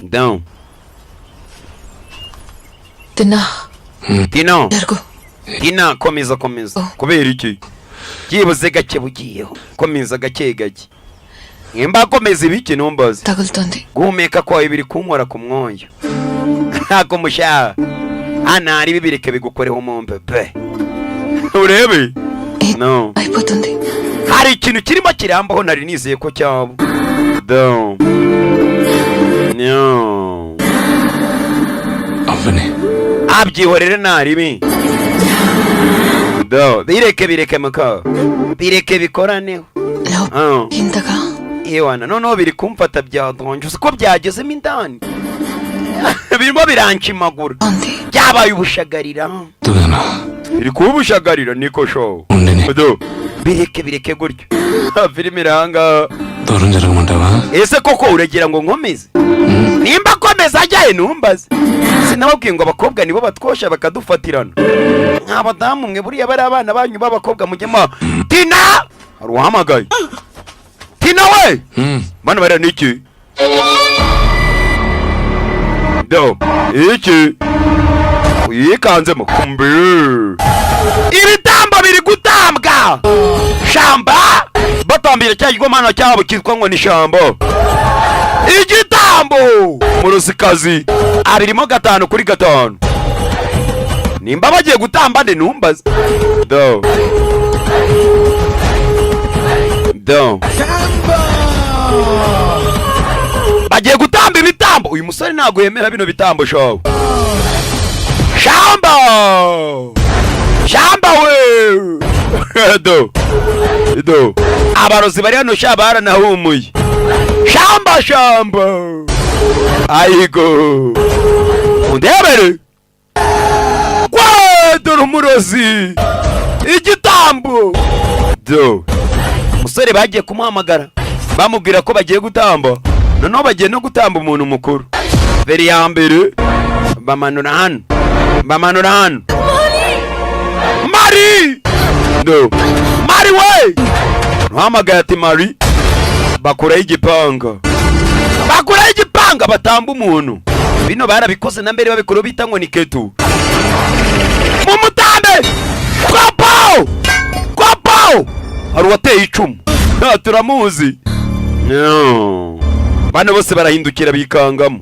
down tina komeza kubera iki byibuze gake bugiyeho komeza gake nimba komeza ibiki numbaze guhumeka kwawe biri kunkora ku mwoyo ntako mushaha ana ari bibireke bigukoreho umombe pe urebe no hari ikintu kirimo kirambaho nari nizeye ko cyabo down no avane abyihorere naribi do bireke muka bireke bikoraneho ఇంతగా yewana noneho biri kumfata byadonje uko byagezemo indani birimo biranchimagura byabaye ubushagarira biri kuba ubushagarira niko show do bireke gutyo filime iranga ese koko uragira ngo nkomeze nimba komeza ajyaye numbaze sinababwiye ngo abakobwa nibo batwosha bakadufatirana nk'abadamu mwe buriya bari abana banyu b'abakobwa mujyemo tina Aruhamagaye. Tina we! Bana bara niki? Do, iki. Uyikanzemo kumbi. Ibitambo biri gutambwa. Shamba. Batambira cya gigomana cyabo kitwa ngo ni shambo. Igitambo. Murusikazi. Abirimo 5 kuri 5. Nimba bagiye gutamba nde numbaza. Do. Bagiye gutamba ibitambo. Uyu musore ntago yemera bino bitambo show. Shamba we. Do. Abarozi bari hano shabara nahumuye. Shamba. Ayigo. Undebere. Dore umurozi. Igitambo. Do. Musore bagiye kumuhamagara. Bamubwira ko bagiye gutamba. Noneho bagiye no gutamba umuntu mukuru. Veri ya mbere. Bamanura hano. Mari. Do. Mari we. Nuhamagaye ati Mari. Bakuraho igipanga. Batamba umuntu. Bino barabikoze na mbere babikora bita ngo ni ketu. Mumutambe. Kwapo. Hari wateye icumu. Turamuzi. No. Bano bose barahindukira bikangamo.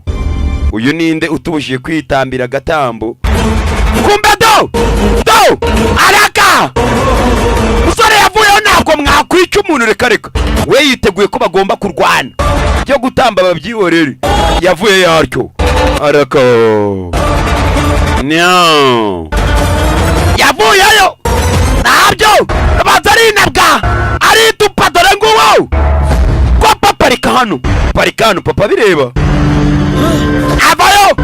Uyu ninde utubujije kwitambira agatambo? Kumbe do. Araka. Musore yavuyeho ntabwo mwakwica umuntu reka. We yiteguye ko bagomba kurwana. Cyo gutamba babyihorere. Yavuye yaryo. Araka. No. Yavuyeyo. Nabyo. Bazarinabwa. Ari tupadore nguwo. Kwa parikano papa bireba. Avayo.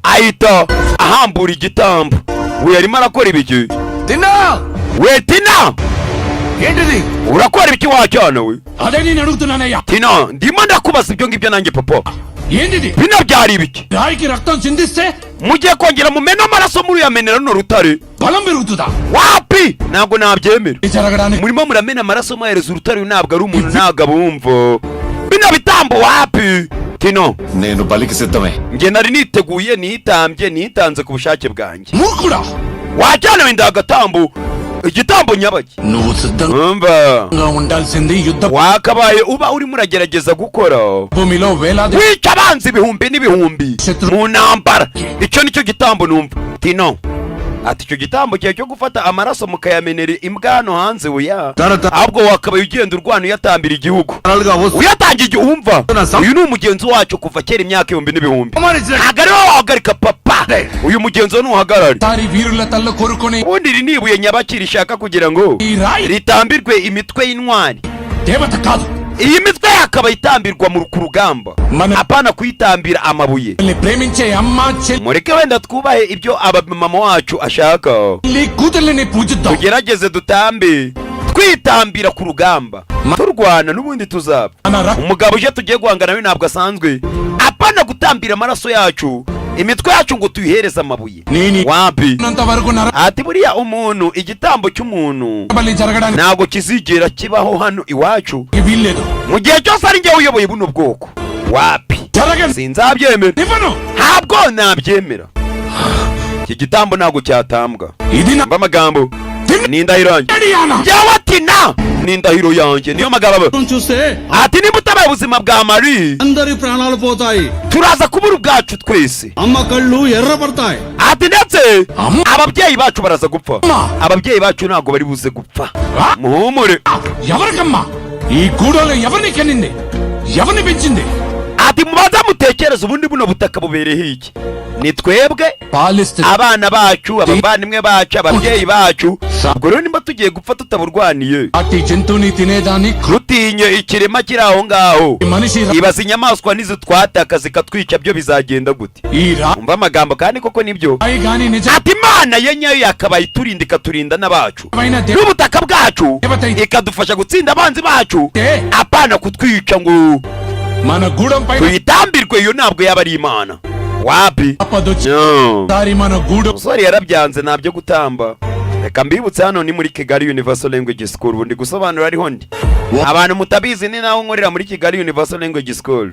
Ahita ahambura igitambo. We yarimo arakora ibiki? Tina. Yendiri. Urakora ibiki wacyana we? Adeni narutunanaya. Tina, ndimo ndakubaza ibyo ngibyo nanjye papa. Yendiri. Bino byari ibiki? Raiki raktan sindiste? Mugiye kongera mu meno amaraso muri yamenera no rutare. Balambirutuda. Wapi? Ntabwo nabyemera. Murimo muramena amaraso mahereza urutare ntabwo ari umuntu ntabwo abumva. Bino bitambo wapi? Tino. Neno baliki setame. Nge nari niteguye nitanze ku bushake bwanjye. Mukura. Wajyana wenda agatambo. Igitambo nyabaki. Umva. Wakabaye uba urimo uragerageza gukora. Wica abanzi ibihumbi n'ibihumbi. Mu ntambara. Icyo nicyo gitambo numva. Tino. Ati icyo gitambo cyawe cyo gufata amaraso mukayamenera imbwa hano hanze uya. Ahubwo wakabaye ugenda urwana uyatambira igihugu. Uyatangiye igihumva. Uyu ni umugenzi wacu kuva kera imyaka ibihumbi n'ibihumbi. Ntabwo ari wowe wahagarika papa. Uyu mugenzi wo ntuhagarare. Ubundi iri ni ibuye nyabakiri ishaka kugira ngo ritambirwe imitwe y'intwari. Iyi mitwe yakaba itambirwa mu rugamba. Apana kuyitambira amabuye. Mureke wenda twubahe ibyo abamama wacu ashaka. Tugerageze dutambe twitambira ku rugamba. Turwana n'ubundi tuzaba. Umugabo uje tugiye guhangana we ntabwo asanzwe. Apana gutambira amaraso yacu. Imitwe yacu ngo tuyihereze amabuye. Wapi? Ati buriya umuntu igitambo cy'umuntu ntabwo kizigera kibaho hano iwacu. Mu gihe cyose ari njye uyoboye buno bwoko. Wapi? Sinzabyemera. Ntabwo nabyemera. Iki gitambo ntabwo cyatambwa. Mba amagambo. N'indahiro yanjye. Yawe Tina. N'indahiro yanjye. Niyo magabo. Ati niba utabaye ubuzima bwa Mari. Turaza kubura ubwacu twese. Ati ndetse ababyeyi bacu baraza gupfa. Ababyeyi bacu ntabwo bari buze gupfa. Muhumure. Yabarakama. Igurole yabane kaninde. Yabane benjinde. Ati mubaza mutekereza ubundi buno butaka bubereye iki? Ni twebwe abana bacu, abavandimwe bacu, ababyeyi bacu. Ubwo rero nimba tugiye gupfa tutaburwaniye. Ati jentuni tinedani rutinye ikirema kiri aho ngaho. Ibaza inyamaswa nizo twataka zikatwica byo bizagenda gute? Umva amagambo kandi koko nibyo. Ati Imana yenyewe yakabaye iturinda ikaturinda n'abacu. N'ubutaka bwacu ikadufasha gutsinda abanzi bacu. Apana kutwica ngo tuyitambirwe, iyo ntabwo yaba ari Imana. Wapi? Musore yarabyanze ntabyo gutamba. reka mbibutse hano ni muri Kigali Universal Language School. Ubundi gusobanura ariho ndi abantu mutabizi ni naho nkorera muri Kigali Universal Language School,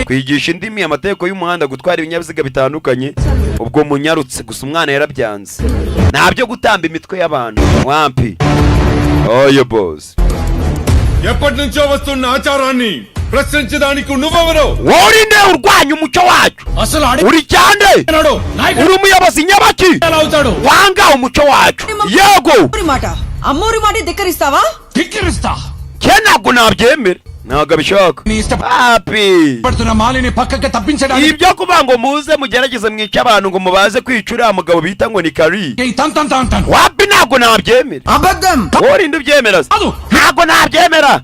kwigisha indimi, amategeko y'umuhanda, gutwara ibinyabiziga bitandukanye. Ubwo munyarutse gusa umwana yarabyanze, ntabyo gutamba imitwe y'abantu wampi. Oyo boss, ఎప్పటి నుంచో వస్తున్న ఆచారాన్ని ప్రశ్నించడానికి నువ్వెవరు? worinde urwanya umuco wacu. Uri cyande uri umuyobozi nyabaki wanga umuco wacu. Yego అమ్మోరి మాట ధిక్కరిస్తావా? ధిక్కరిస్తా. ntabwo nabyemera, ntabwo abishaka. Happy Malini పక్కకి తప్పించడానికి ibyo kuvuga ngo muze mugerageze mwica abantu ngo mubaze kwica uriya mugabo bita ngo ni Kari. Wapi, ntabwo nabyemera. అబద్ధం. Worinde ubyemera se? Ntabwo nabyemera,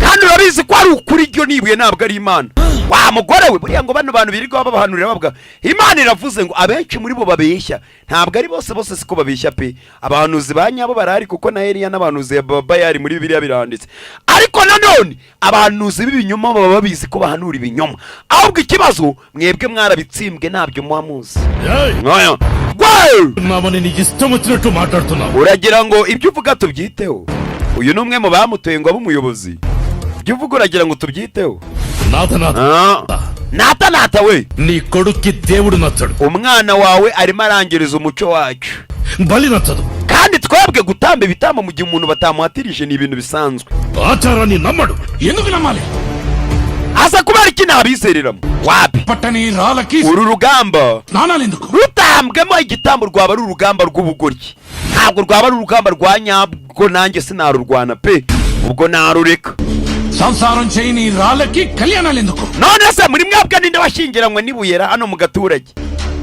kandi urabizi ko ari ukuri ryo nibuye ntabwo ari Imana. Wa mugore we, buriya ngo bano bantu birirwa babahanurira bavuga Imana iravuze ngo abenshi muri bo babeshya. Ntabwo ari bose siko babeshya pe. Abahanuzi ba nyabo barahari kuko na Eliya n'abahanuzi Bayali muri Bibiliya biranditse. Ariko nanone abahanuzi b'ibinyoma baba babizi ko bahanura ibinyoma. Ahubwo ikibazo mwebwe mwarabitsimbwe ntabyo muhamuzi. Ngoya uragira ngo ibyo uvuga tubyiteho? Uyu ni umwe mu bamutoye ngo abe umuyobozi. Ibyo uvuga uragira ngo tubyiteho? Nata we, నీ కొడుక్కి దేవుడు నచ్చడు. umwana wawe arimo arangiriza umuco wacu. బలి నచ్చదు. kandi twebwe gutamba ibitambo mu gihe umuntu batamuhatirije ni ibintu bisanzwe. ఆచారాన్ని నమ్మడు. ఎందుకు నమ్మాలి? asa kubera iki nabizereramo? Wapi పట్టని రాళ్ళకి uru rugamba నానాలు ఎందుకు? rutambwemo igitambo rwaba ari urugamba rw'ubugoryi, ntabwo rwaba ari urugamba rwa nyabwo. nanjye sinarurwana pe, ubwo narureka. సంసారం చేయని రాళ్ళకి కళ్యాణాలు ఎందుకు? none se muri mwebwe ninde washyingiranywe n'ibuyera hano mu gaturage?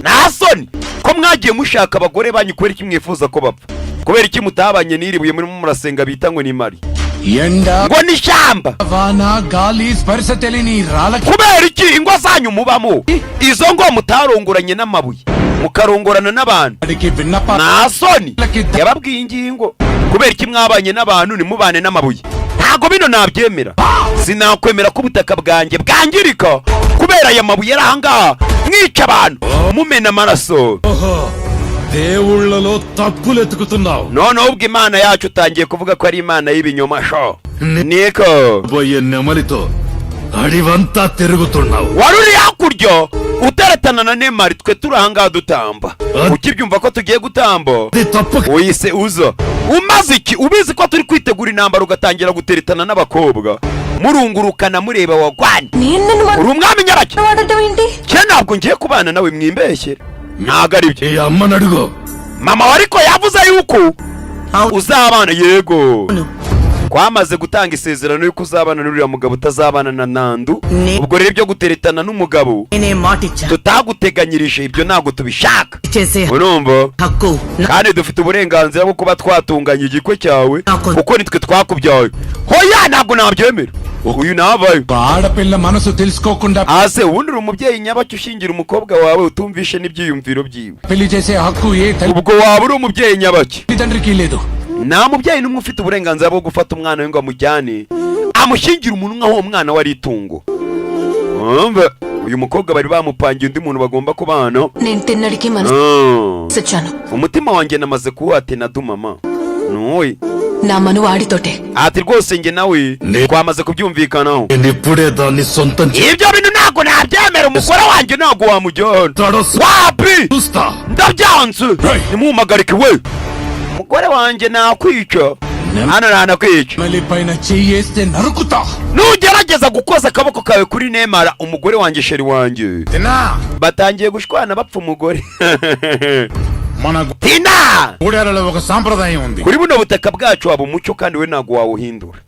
nta soni ko mwagiye mushaka abagore banyu kubera iki mwifuza ko bapfa? kubera iki mutabanye n'iribuye murimo murasenga bita ngo ni Mari? ngo ni ishyamba. kubera iki ingo zanyu mubamo izo ngo mutarongoranye n'amabuye mukarongorana n'abantu? nta soni yababwiye ingingo. kubera iki mwabanye n'abantu nimubane n'amabuye? ntago bino nabyemera. sinakwemera ko ubutaka bwanjye bwangirika kubera aya mabuye ari ahangaha mwica abantu mumena amaraso. దేవుళ్ళలో తప్పులు ఎతుకుతున్నావు. noneho ubwo Imana yacu utangiye kuvuga ko ari Imana y'ibinyoma sho. niko పోయే నెమలితో అడివంతా తిరుగుతున్నావు. wari uri hakurya uteretana na Nemari, twe turi ahangaha dutamba. ukibyumva ko tugiye gutamba uyise uza umaze iki? ubizi ko turi kwitegura intambara ugatangira guteretana n'abakobwa murungurukana mureba wagwani. uri umwami nyabaki? ntabwo ngiye kubana nawe mwimbeshyere. ntabwo ari byo. mama wariko yavuze yuko uzabana. yego twamaze gutanga isezerano yuko uzabana n'uriya mugabo utazabana na Nandu. ubwo rero ibyo guteretana n'umugabo tutaguteganyirije ibyo ntabwo tubishaka. urumva? kandi dufite uburenganzira bwo kuba twatunganya igikwe cyawe kuko nitwe twakubyawe. hoya ntabwo nabyemera. uyu navayo ఆడపిల్ల మనసు తెలుసుకోకుండా ase ubundi uri umubyeyi nyabaki ushingira umukobwa wawe utumvishe n'ibyiyumviro byiwe. పెళ్లి చేసే హక్కు ఏ ubwo waba uri umubyeyi nyabaki? తల్లిదండ్రికి లేదు. nta mubyeyi n'umwe ufite uburenganzira bwo gufata umwana we ngo amujyane amushyingire umuntu nk'aho umwana we ari itungo. uyu mukobwa bari bamupangiye undi muntu bagomba kubana. నేను తిన్నడికి మనసు వచ్చాను. umutima wanjye namaze kuwate na dumama nuwe నా మను వాడితోటే. ati rwose njye nawe twamaze kubyumvikanaho. ఇప్పుడే దాన్ని సొంతం ibyo bintu ntabwo nabyemera. umugore wanjye ntabwo wamujyana. wapi ndabyanze. nimuhagarike we. umugore wanjye nakwica hano nanakwica. పైన చెయ్యేస్తే నరుకుతా. nugerageza gukoza akaboko kawe kuri Nemara umugore wanjye sheri wanjye batangiye gushwana bapfa umugore. tina ఊడేరలో ఒక సాంప్రదాయం ఉంది. kuri buno butaka bwacu waba umuco kandi we ntabwo wawuhindura.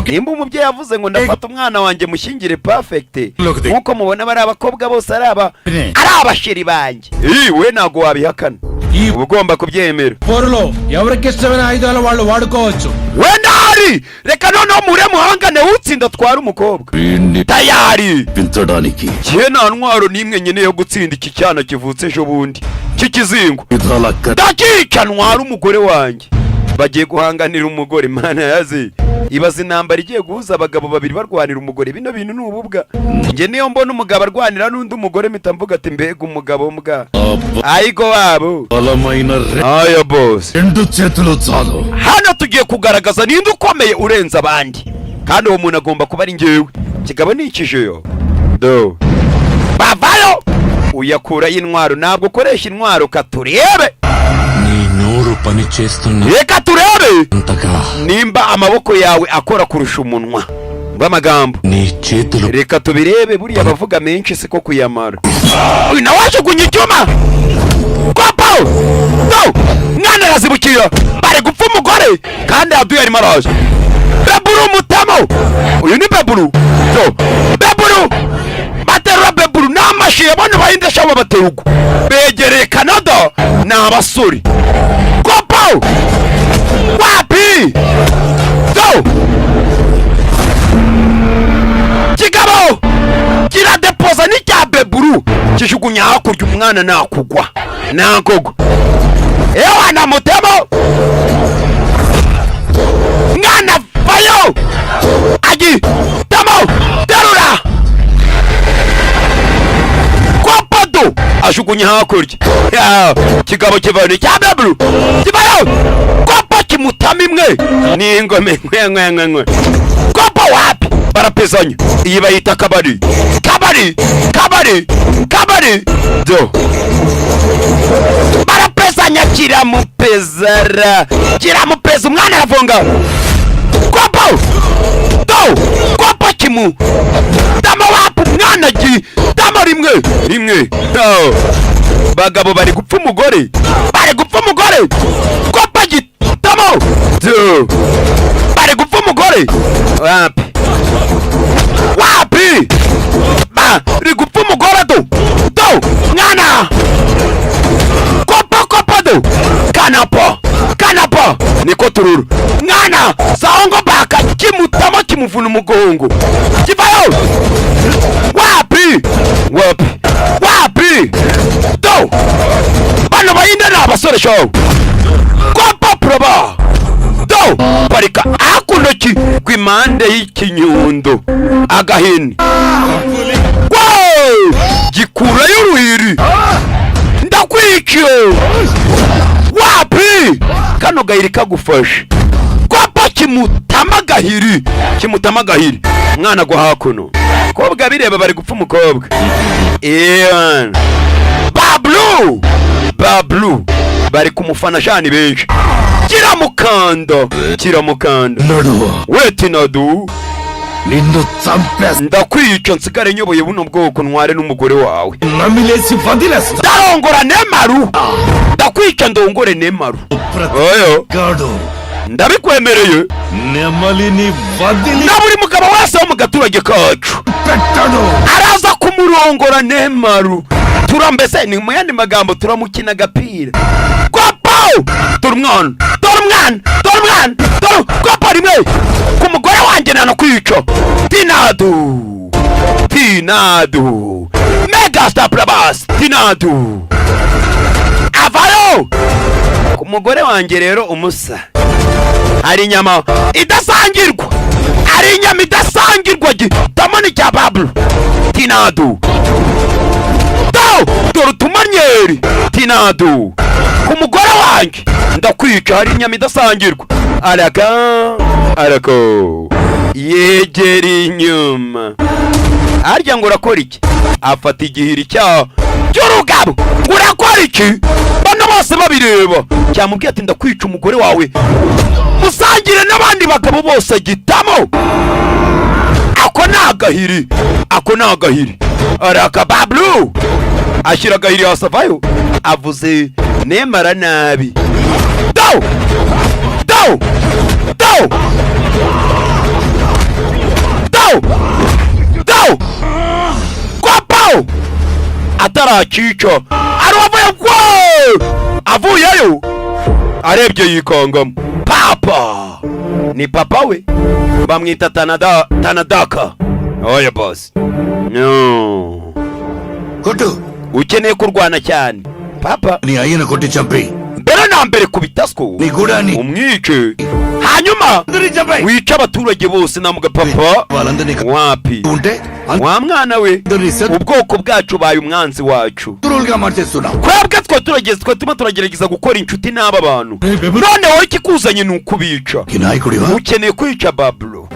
nimba umubyeyi yavuze ngo ndafata umwana wanjye mushyingire perfect nkuko mubona bari abakobwa bose ari abasheri banjye, we ntabwo wabihakana. uba ugomba kubyemera. పోరులో ఎవరికి ఇష్టమైన ఆయుధాలు వాళ్ళు వాడుకోవచ్చు. wenda hari reka noneho mure muhangane utsinda atwara umukobwa tayari పించడానికి kihe nta ntwaro n'imwe nyine yo gutsinda iki cyana kivutse ejo bundi cy'ikizingo ndakica ntwara umugore wanjye. bagiye guhanganira umugore. Mana yazi ibaza intambara igiye guhuza abagabo babiri barwanira umugore. Bino bintu ni ububwa. Nge niyo mbona umugabo arwanira n'undi umugore mpita mvuga ati mbega umugabo mbwa. Ayigo wabo. Ayo boss. Hano tugiye kugaragaza ninde ukomeye urenza abandi. Kandi uwo muntu agomba kuba ari njyewe. Kigabo ni ikijeyo. Do. Bavayo. Uyakura y'intwaro ntabwo ukoresha intwaro katurebe. Reka turebe nimba amaboko yawe akora kurusha umunwa bw'amagambo. Reka tubirebe buriya bavuga menshi siko kuyamara. Uyu nawe wajugunye icyuma kopo do mwana arazibukira bari gupfa umugore kandi aduye arimo araje. Beburu mutamo uyu ni Beburu do Beburu baterura Beburu n'amashi yabona bahindesha abo baterugo begereye Canada n'abasuri. Wapi do kigabo kira deposa ni cya Beburu kishugunya hakurya umwana nakugwa nagogo ewa na mutemo mwana vayo agi tamo terura kopodo ashugunya hakurya kigabo kivana cya Beburu kivayo mutami mwe ni ingome nkwe kopo wapi barapezanya iyi bayita kabari do barapezanya kiramupeza umwana aravunga kopo do kopo kimu dama wapi umwana dama rimwe bagabo bari gupfa umugore kopo tamo do bari gupfa umugore wapi bari gupfa umugore do mwana kopo do kanapo niko tururu mwana saongo baka kimutamo kimuvuna umugongo kivayo wapi do bano bayinde n'abasore show proba do parika akunoki kwimande y'ikinyundo agahini gikura y'uruhiri ndakwikiye wapi kano gahiri kagufashe kwapa kimutama gahiri mwana gwa hakuno kobwa bireba bari gupfa umukobwa Bablu bari kumufana jani benshi kiramukanda weti nadu nindo tsampes ndakwica nsigare nyoboye buno bwoko ntware n'umugore wawe namilesi vandiles darongora nemaru ndakwica ndongore nemaru oyo gado ndabikwemereye nemalini vandili na buri mugabo wese wo mu gaturage kacu araza kumurongora nemaru turambese ni muyandi magambo turamukina gapira Turumwan kopa rimwe ku mugore wanjye nano kwica Tinadu Megastar Prabas Tinadu avayo ku mugore wanjye rero umusa ari inyama idasangirwa gitamani cya Bablu Tinadu Dorutumanyeri Tinadu ku mugore wanjye ndakwica hari inyama idasangirwa arako yegera inyuma arya ngo urakora iki afata igihiri cy'urugabo ngo urakora iki bano bose babireba cyamubwiye ati ndakwica umugore wawe musangire n'abandi bagabo bose gitamo ako nagahiri araka Bablu ashyira agahiri hasavayo avuze nemara nabi do kopo ataracica avuyeyo arebye yikangamo papa ni papa we bamwita Tanadaka oya boss no koto ukeneye kurwana cyane papa ni ayina kote champi mbere na mbere kubitaswo umwice, hanyuma wica abaturage bose namuga papa. Wapi wa mwana we, ubwoko bwacu baye umwanzi wacu, twebwe twaturageze twe tuma turagerageza gukora inshuti n'aba bantu, none wowe ikikuzanye ni ukubica. Ukeneye kwica Bablo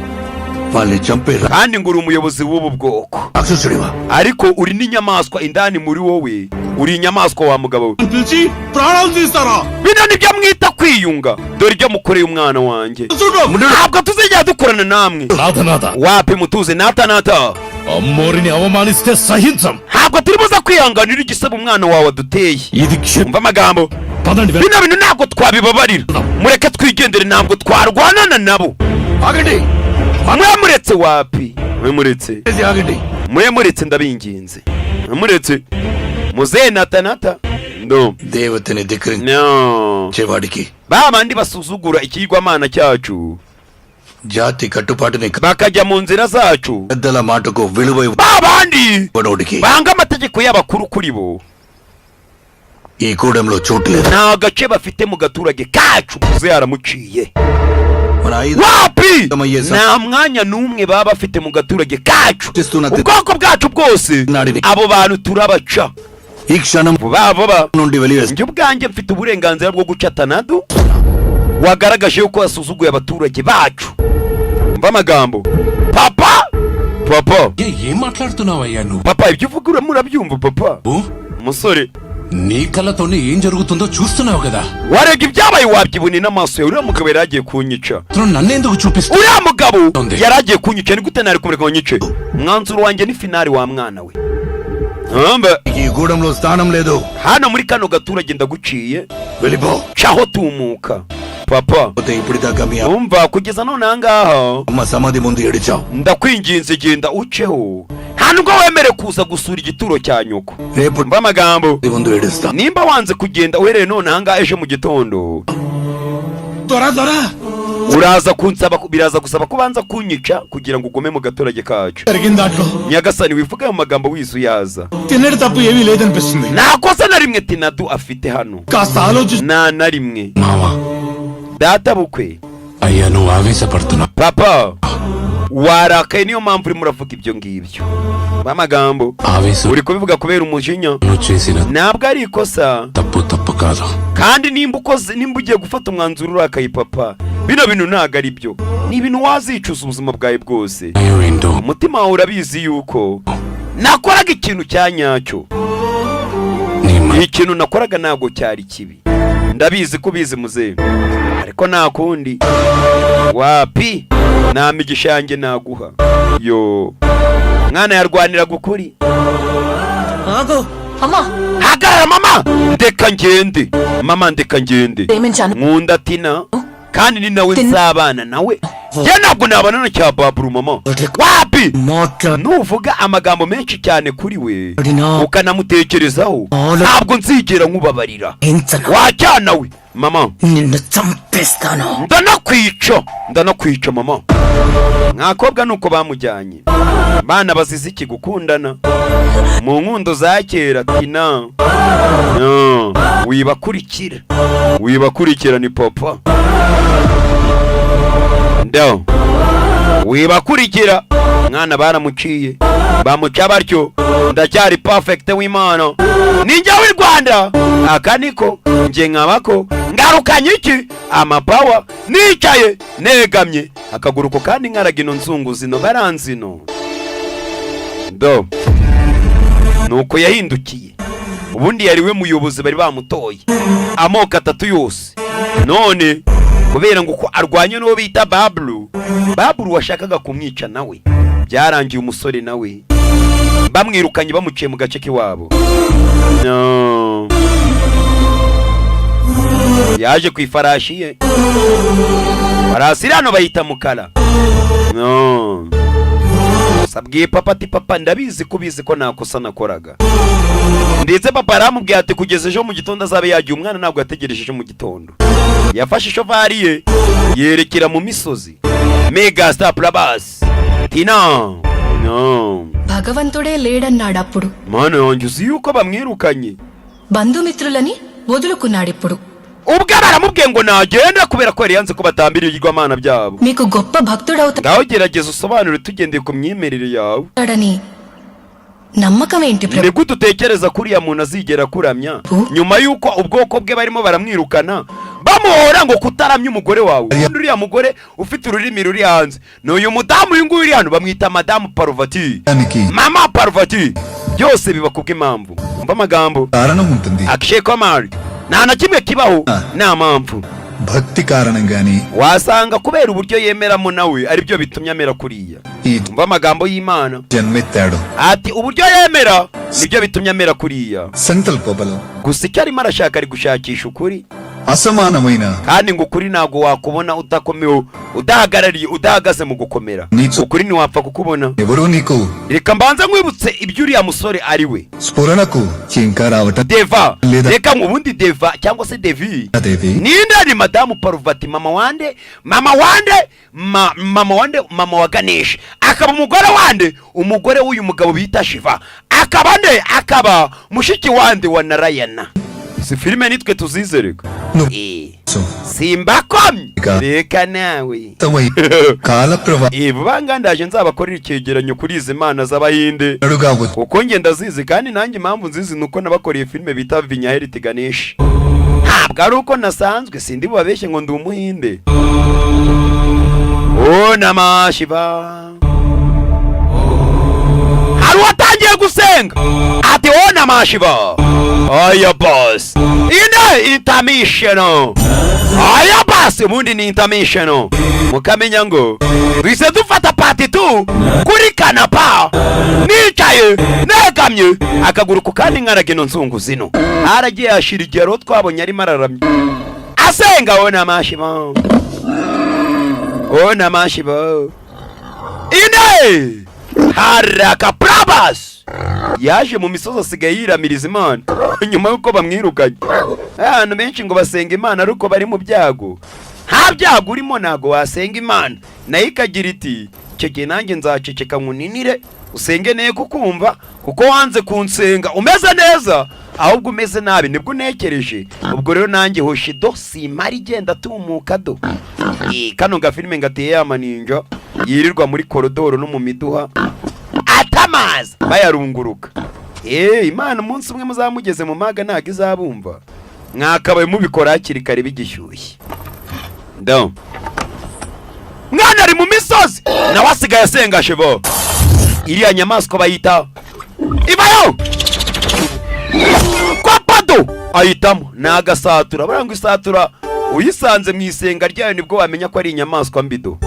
kandi ngo uri umuyobozi w'ubu bwoko, ariko uri n'inyamaswa indani muri wowe, uri inyamaswa wa mugabo we. Bino nibyo mwita kwiyunga, dore ibyo mukoreye umwana wanjye. Ntabwo tuzigera dukorana namwe. Wapi mutuze nata ntabwo turi buza kwihanganira igisebo umwana wawe aduteye. Umva amagambo, bino bintu ntabwo twabibabarira, mureke twigendere, ntabwo twarwanana nabo. Mwemuretse wapi? Mwemuretse ndabinginze, mwemuretse muzehe nata no ba bandi basuzugura ikigwamana cyacu bakajya mu nzira zacu, ba bandi banga amategeko y'abakuru kuri bo. nta gace bafite mu gaturage kacu, muzehe aramuciye. Wapi? Nta mwanya n'umwe baba bafite mu gaturage kacu, ubwoko bwacu bwose abo bantu turabaca vuba. Njye ubwanjye mfite uburenganzira bwo guca Tanado wagaragaje yuko wasuzuguye abaturage bacu. Mva amagambo papa, ibyo uvuga murabyumva papa? Musore నీ కళ్ళతోనే ఏం జరుగుతుందో చూస్తున్నావు కదా. warebye ibyabaye wabyibone n'amaso yawe. Uriya mugabo yari agiye kunyica. నన్నెందుకు చూపిస్తా? Uriya mugabo yari agiye kunyica, ni gute nari kumureka nyice? Mwanzuro wanjye ni finali wa mwana we. ఈ గూడెంలో స్థానం లేదు. hano muri kano gaturage ndaguciye, caho tumuka papa. umva kugeza none ahangaha సమాధి ముందు ఏడిచావు. ndakwinginze genda uceho, ntabwo wemere kuza gusura igituro cya nyoko. Mva amagambo, nimba wanze kugenda uhereye none ahangaha ejo mu gitondo uraza kunsaba, biraza gusaba ko banza kunyica kugira ngo ugome mu gaturage kacu. Nyagasani wivuga mu magambo wizuyaza. nta kosa na rimwe Tinadu afite hano, na rimwe. data bukwe అయ్యా నువ్వు ఆవేశపడుతున్నావు. papa warakaye, niyo mpamvu urimo uravuga ibyo ngibyo. Amagambo uri kubivuga kubera umujinya, ntabwo ari ikosa, తప్పు కాదు. kandi nimba ugiye gufata umwanzuro urakaye papa, bino bintu ntabwo ari byo, ni ibintu wazicuza ubuzima bwawe bwose. Umutima wawe urabizi yuko nakoraga ikintu cya nyacyo, ikintu nakoraga ntabwo cyari kibi, ndabizi ko ubizi muzehe, ariko nta kundi. Wapi? nta migisha yanjye naguha. Yo mwana yarwanira gukuri. Hagarara mama, ndeka ngende mama, ndeka ngende. Nkunda Tina kandi ni nawe nzabana nawe, ye ntabwo nabana na cya Bablu mama. Wapi? nuvuga amagambo menshi cyane kuri we ukanamutekerezaho, ntabwo nzigera nkubabarira. Wajyana we mama, ndanakwica mama. Mwakobwa nuko bamujyanye, bana bazize iki gukundana mu nkundo za kera. Tina wibakurikira ni papa ndo wibakurikira. mwana baramuciye, bamuca batyo, ndacyari perfect w'Imana, ninjye w'i Rwanda. aka niko nje nkabako ngarukanye iki amapawa, nicaye negamye akaguru ko kandi nkaraga ino nzungu zino baranzino ndo nuko yahindukiye. Ubundi yari we muyobozi bari bamutoye amoko atatu yose, none kubera ngo uko arwanye n'uwo bita Bablu washakaga kumwica nawe, byarangiye umusore nawe bamwirukanye bamuciye mu gace k'iwabo. No. yaje ku ifarashi ye, farasi hano bayita mukara. No. sabwiye papa ati papa ndabizi ko ubizi ko nakosa nakoraga, ndetse papa aramubwiye ati kugeza ejo mu gitondo azabe yagiye. umwana ntabwo yategereje ejo mu gitondo, yafashe ishovari ye yerekera mu misozi. Mega Star Plus Tina no భగవంతుడే లేడన్నాడప్పుడు, mana yanjye uzi yuko bamwirukanye, బంధుమిత్రులని వదులుకున్నాడిప్పుడు. ubwo baramubwiye ngo nagenda kubera ko yari yanze ko batambira ibigirwamana byabo. మీకు గొప్ప భక్తుడవుతాడని ngaho gerageza usobanure tugendeye ku myemerere yawe. నమ్మకం ఏంటి ప్రభు? ni gute utekereza ko uriya muntu azigera kuramya nyuma y'uko ubwoko bwe barimo baramwirukana bamuhora ngo kutaramya umugore wawe? uriya mugore ufite ururimi ruri hanze n'uyu mudamu uyu nguyu uri hano bamwita madamu Parvati, mama Parvati. byose biba kubw'impamvu. umva amagambo Akshay Kumar nta na kimwe kibaho nta mpamvu. భక్తి కారణంగాని wasanga kubera uburyo yemeramo nawe ari byo bitumye amera kuriya. umva amagambo y'Imana జన్మెత్తాడు. ati uburyo yemera nibyo bitumye amera kuriya. సంకల్ప బలం gusa icyo arimo arashaka ari gushakisha ukuri, అసమానమైన kandi ngo ukuri ntabwo wakubona udakomewe, udahagarariye, udahagaze mu gukomera. ukuri ntiwapfa kukubona. ఎవరు నీకు reka mbanza nkwibutse ibyo uriya musore ari we. స్ఫురణకు ఇంకా రావటం Deva, reka ubundi Deva cyangwa se Devi ninde? ni madamu Parvati, mama wande mama wa Ganesh, akaba umugore wande, umugore w'uyu mugabo bita Shiva, akaba mushiki wande wa Narayana. si filime nitwe tuzizereka simbakomye reka nawe కాలప్రవా vuba ndaje nzabakorera icyegeranyo kuri izi mana z'abahinde kuko nge ndazizi, kandi nanjye impamvu nzizi nuko nabakoreye filime bita Vinyaheriti Ganesh. ntabwo ari uko nasanzwe, sindi bubabeshye ngo ndi umuhinde. Namah Shiva. hari uwatangiye gusenga ati Namah Shiva. Oya boss, ine intermission. Oya boss, ubundi ni intermission. mukamenya ngo twise dufata party 2 kuri kanapa, nicaye negamye akaguru ku kandi nkarageno nzungu zino. aragiye ashira igero twabonye ari mararamye asenga Namah Shiva. Namah Shiva. ine haraka Prabhas yaje mu misozi asigaye yiramiriza Imana nyuma yuko bamwirukanye. abantu benshi ngo basenga Imana ariko bari mu byago. nta byago urimo ntago wasenga Imana, nayo ikagira iti icyo gihe nanjye nzaceceka nkuninire usenge neye kukumva, kuko wanze kunsenga umeze neza ahubwo umeze nabi nibwo unekereje. ubwo rero nanjye hoshido simari igenda tumuka do. kano ga filime ngateye yamaninja yirirwa muri korodoro no mu miduha atamazi bayarunguruka. Imana umunsi umwe muzamugeze mu maga ntago izabumva, mwakabaye mubikora hakiri kare bigishyushye. mwana ari mu misozi nawe asigaye asenga Shiva. iriya nyamaswa bayita ibayo kwa pado ayitamo nagasatura. baranga isatura uyisanze mu isenga ryayo nibwo wamenya ko ari inyamaswa mbido.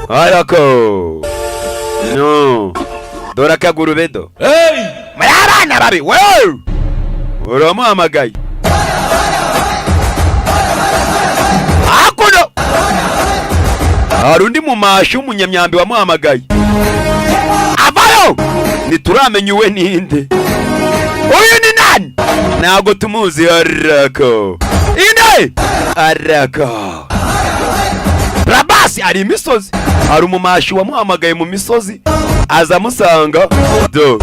arako no dora kagurube do. muri abana babi wewe uramuhamagaye hakuno. hari undi mu mashi w'umunyamyambi wamuhamagaye avayo, ntituramenya uwe ninde. uyu ni nani? ntabwo tumuzi. arako ine arako Prabhas ari imisozi. hari umumashi wamuhamagaye mu misozi aza amusanga do.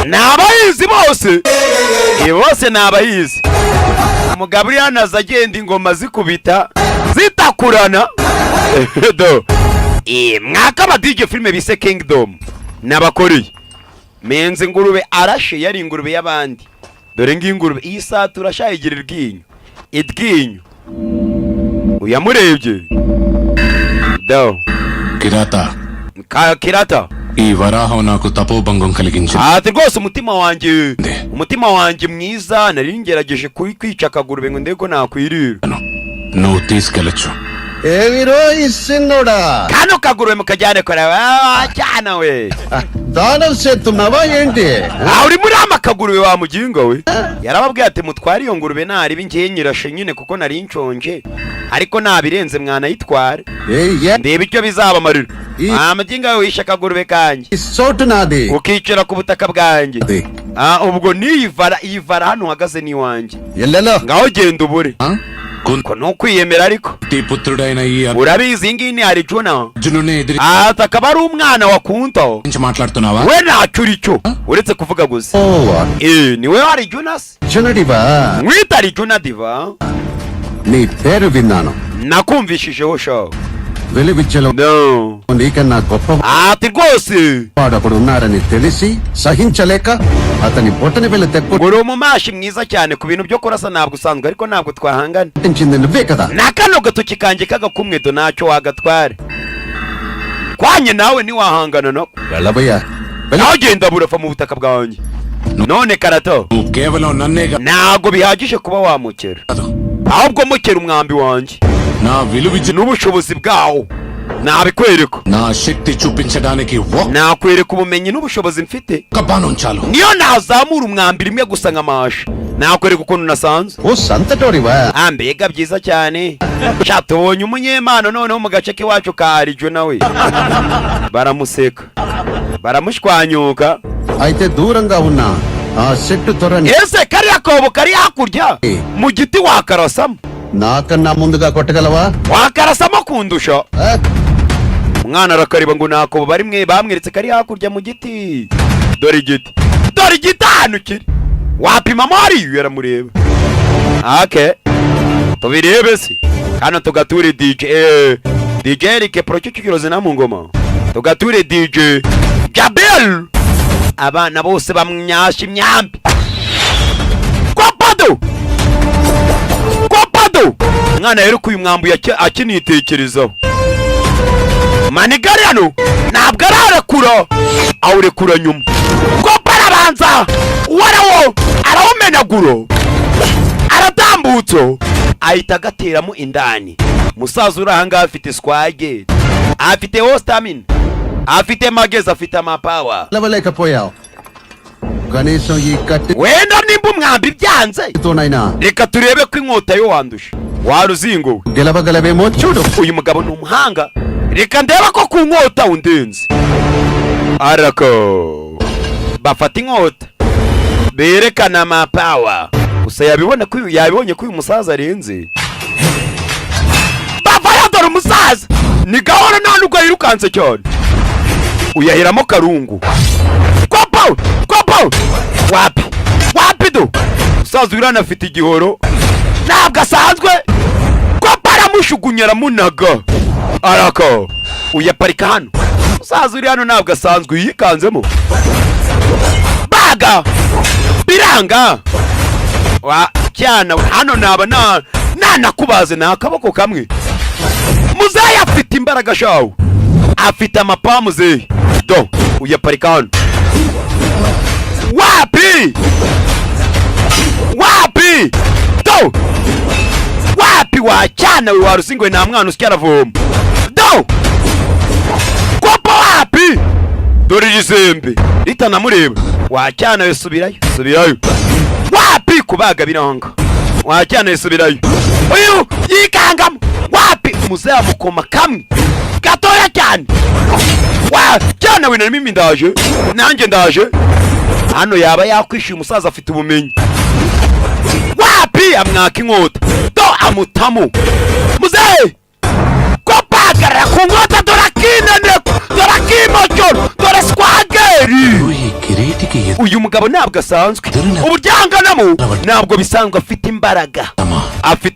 nabayizi bose bose nabayizi. umugabo uri hano aza agenda ingoma zikubita zitakurana do. mwaka badije filime bise Kingdom nabakoreye menze ingurube arashe yari ingurube y'abandi. dore ng'ingurube iyi satura shayigira iryinyo uyamurebye do. kirata ఈ వరాహం నాకు తపోభంగం కలిగించింది. ati rwose umutima wanjye mwiza nari ngerageje kwica akagurube ngo ndeko nakwirira. నువ్వు తీసుకెళ్ళచ్చు. ఏమిరో ఇస్తున్నోడా kano kagurube mukajyane kora cyana we. దానం చేస్తున్నావా ఏంటి? uri muri amakagurube wa mugingo we. yarababwiye ati mutware iyo ngurube naribi ngiye nyirashe nyine kuko nari nshonje, ariko nabirenze mwana yitware ndeba icyo bizabamarira. amaginga wishe akagurube kanjye soto nade ukicira ku butaka bwanjye. ubwo niyivara hano uhagaze ni wanjye. ngaho genda ubure ko nukwiyemera ariko పుత్రుడైన ఈ urabizi iyi ngiyi ni Arjuna అర్జునుని ఎదిరి akaba ari umwana wa Kunta మాట్లాడుతున్నావా we ntacyo uricyo uretse kuvuga gusa niwe Arjuna se అర్జునుడివా mwita Arjuna diva నీ పేరు విన్నాను nakumvishijeho sha వెలివిచ్చలో నీకన్నా గొప్ప ati rwose వాడు అప్పుడు ఉన్నారని తెలిసి సహించలేక అతని బొట్టని వెళ్ళి uri umumashi mwiza cyane ku bintu byo kurasa ntabwo usanzwe ariko ntabwo twahangana తెప్పించింది నువ్వే కదా na kano gatoki kanjye k'agakumwedo ntacyo wagatwara kwanye nawe ntiwahangana nako వెళ్ళబోయా nawe genda burafa mu butaka bwanjye none karato కేవలం నన్నేగా ntabwo bihagije kuba wamukera ahubwo mukera umwambi wanjye నా విలువిద్య n'ubushobozi bwawo nabikwereka నా శక్తి చూపించడానికి nakwereka ubumenyi n'ubushobozi mfite ఒక్క బాణం చాలు niyo nazamura umwambi rimwe gusa nk'amashi nakwereka ukuntu nasanze ఓ సంతటోడివా mbega byiza cyane tubonye umunyempano noneho mu gace k'iwacu ka Arjuna we baramuseka baramushwanyuka అయితే దూరంగా ఉన్న ఆ చెట్టు త్వరని ese kariya kobo kari hakurya mu giti wakarasamo నాకన్నా ముందుగా కొట్టగలవా wakarasamo kundusha umwana arakareba ngo nakobo bamweretse kari hakurya mu giti dore igiti ahantu kiri wapimamo hariya yaramureba tubirebe se hano tugature DJ Eric Procyucyukirozi na mu ngoma tugature DJ Jabel abana bose bamnyasha imyambi Kopado umwana rero kuyu mwambu akinitekerezaho manigari hano ntabwo ararekura awurekura nyuma Kopa arabanza uwarawo arawumenaguro aratambutso ahita agateramo indani musaza uri ahangaha afite swage afite stamina afite mageza afite amapawa లేవలేకపోయావు కనీసం ఈ కట్టి wenda nimba umwambi byanze తోనైనా reka turebe ko inkota yo wandusha waruzingo గెలవగలవేమో చూడు uyu mugabo ni umuhanga reka ndeba ko ku nkota undenze arako bafata inkota berekana amapawa gusa yabibonye ko uyu musaza arenze bavayo dore umusaza ni gahoro nta nubwo yirukanse cyane uyahiramo karungu Kopo wapi do umusaza urana afite igihoro ntabwo asanzwe Kopo aramushugunya aramunaga arako uyaparika hano umusaza uri hano ntabwo asanzwe yikanzemo baga biranga cyana hano naba nanakubaze ni akaboko kamwe muzehe afite imbaraga shawo afite amapa muzehe do uyaparika hano wapi do wacyana we warusingwe nta mwana usya aravoma do Kopo wapi dore irizembe ritanamureba wacyana we subirayo wapi kubaga biranga wacyana we subirayo uyu yikangamo wapi muzehe amukoma kamwe gatoya cyane wacyana we na mimi ndaje nanjye ndaje hano yaba yakwishyuye umusaza afite ubumenyi wapi amwaka inkota do amutamo muzehe Kopagarara ku nkota dore akinaneko dore akimocoro dore swageri uyu mugabo ntabwo asanzwe uburyo ahanganamo ntabwo bisanzwe afite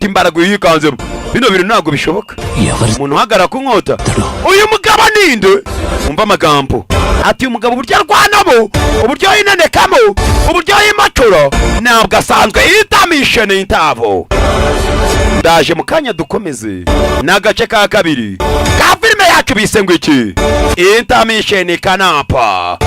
imbaraga yikanzemo bino bintu ntabwo bishoboka umuntu uhagarara ku nkota uyu mugabo ninde umva amagambo ati uyu mugabo uburyo arwanamo uburyo yinanekamo uburyo yimacuro ntabwo asanzwe yitamishe n'intabo ndaje mu kanya dukomeze n'agace ka kabiri ka filime yacu bise ngo iki intermission kanapa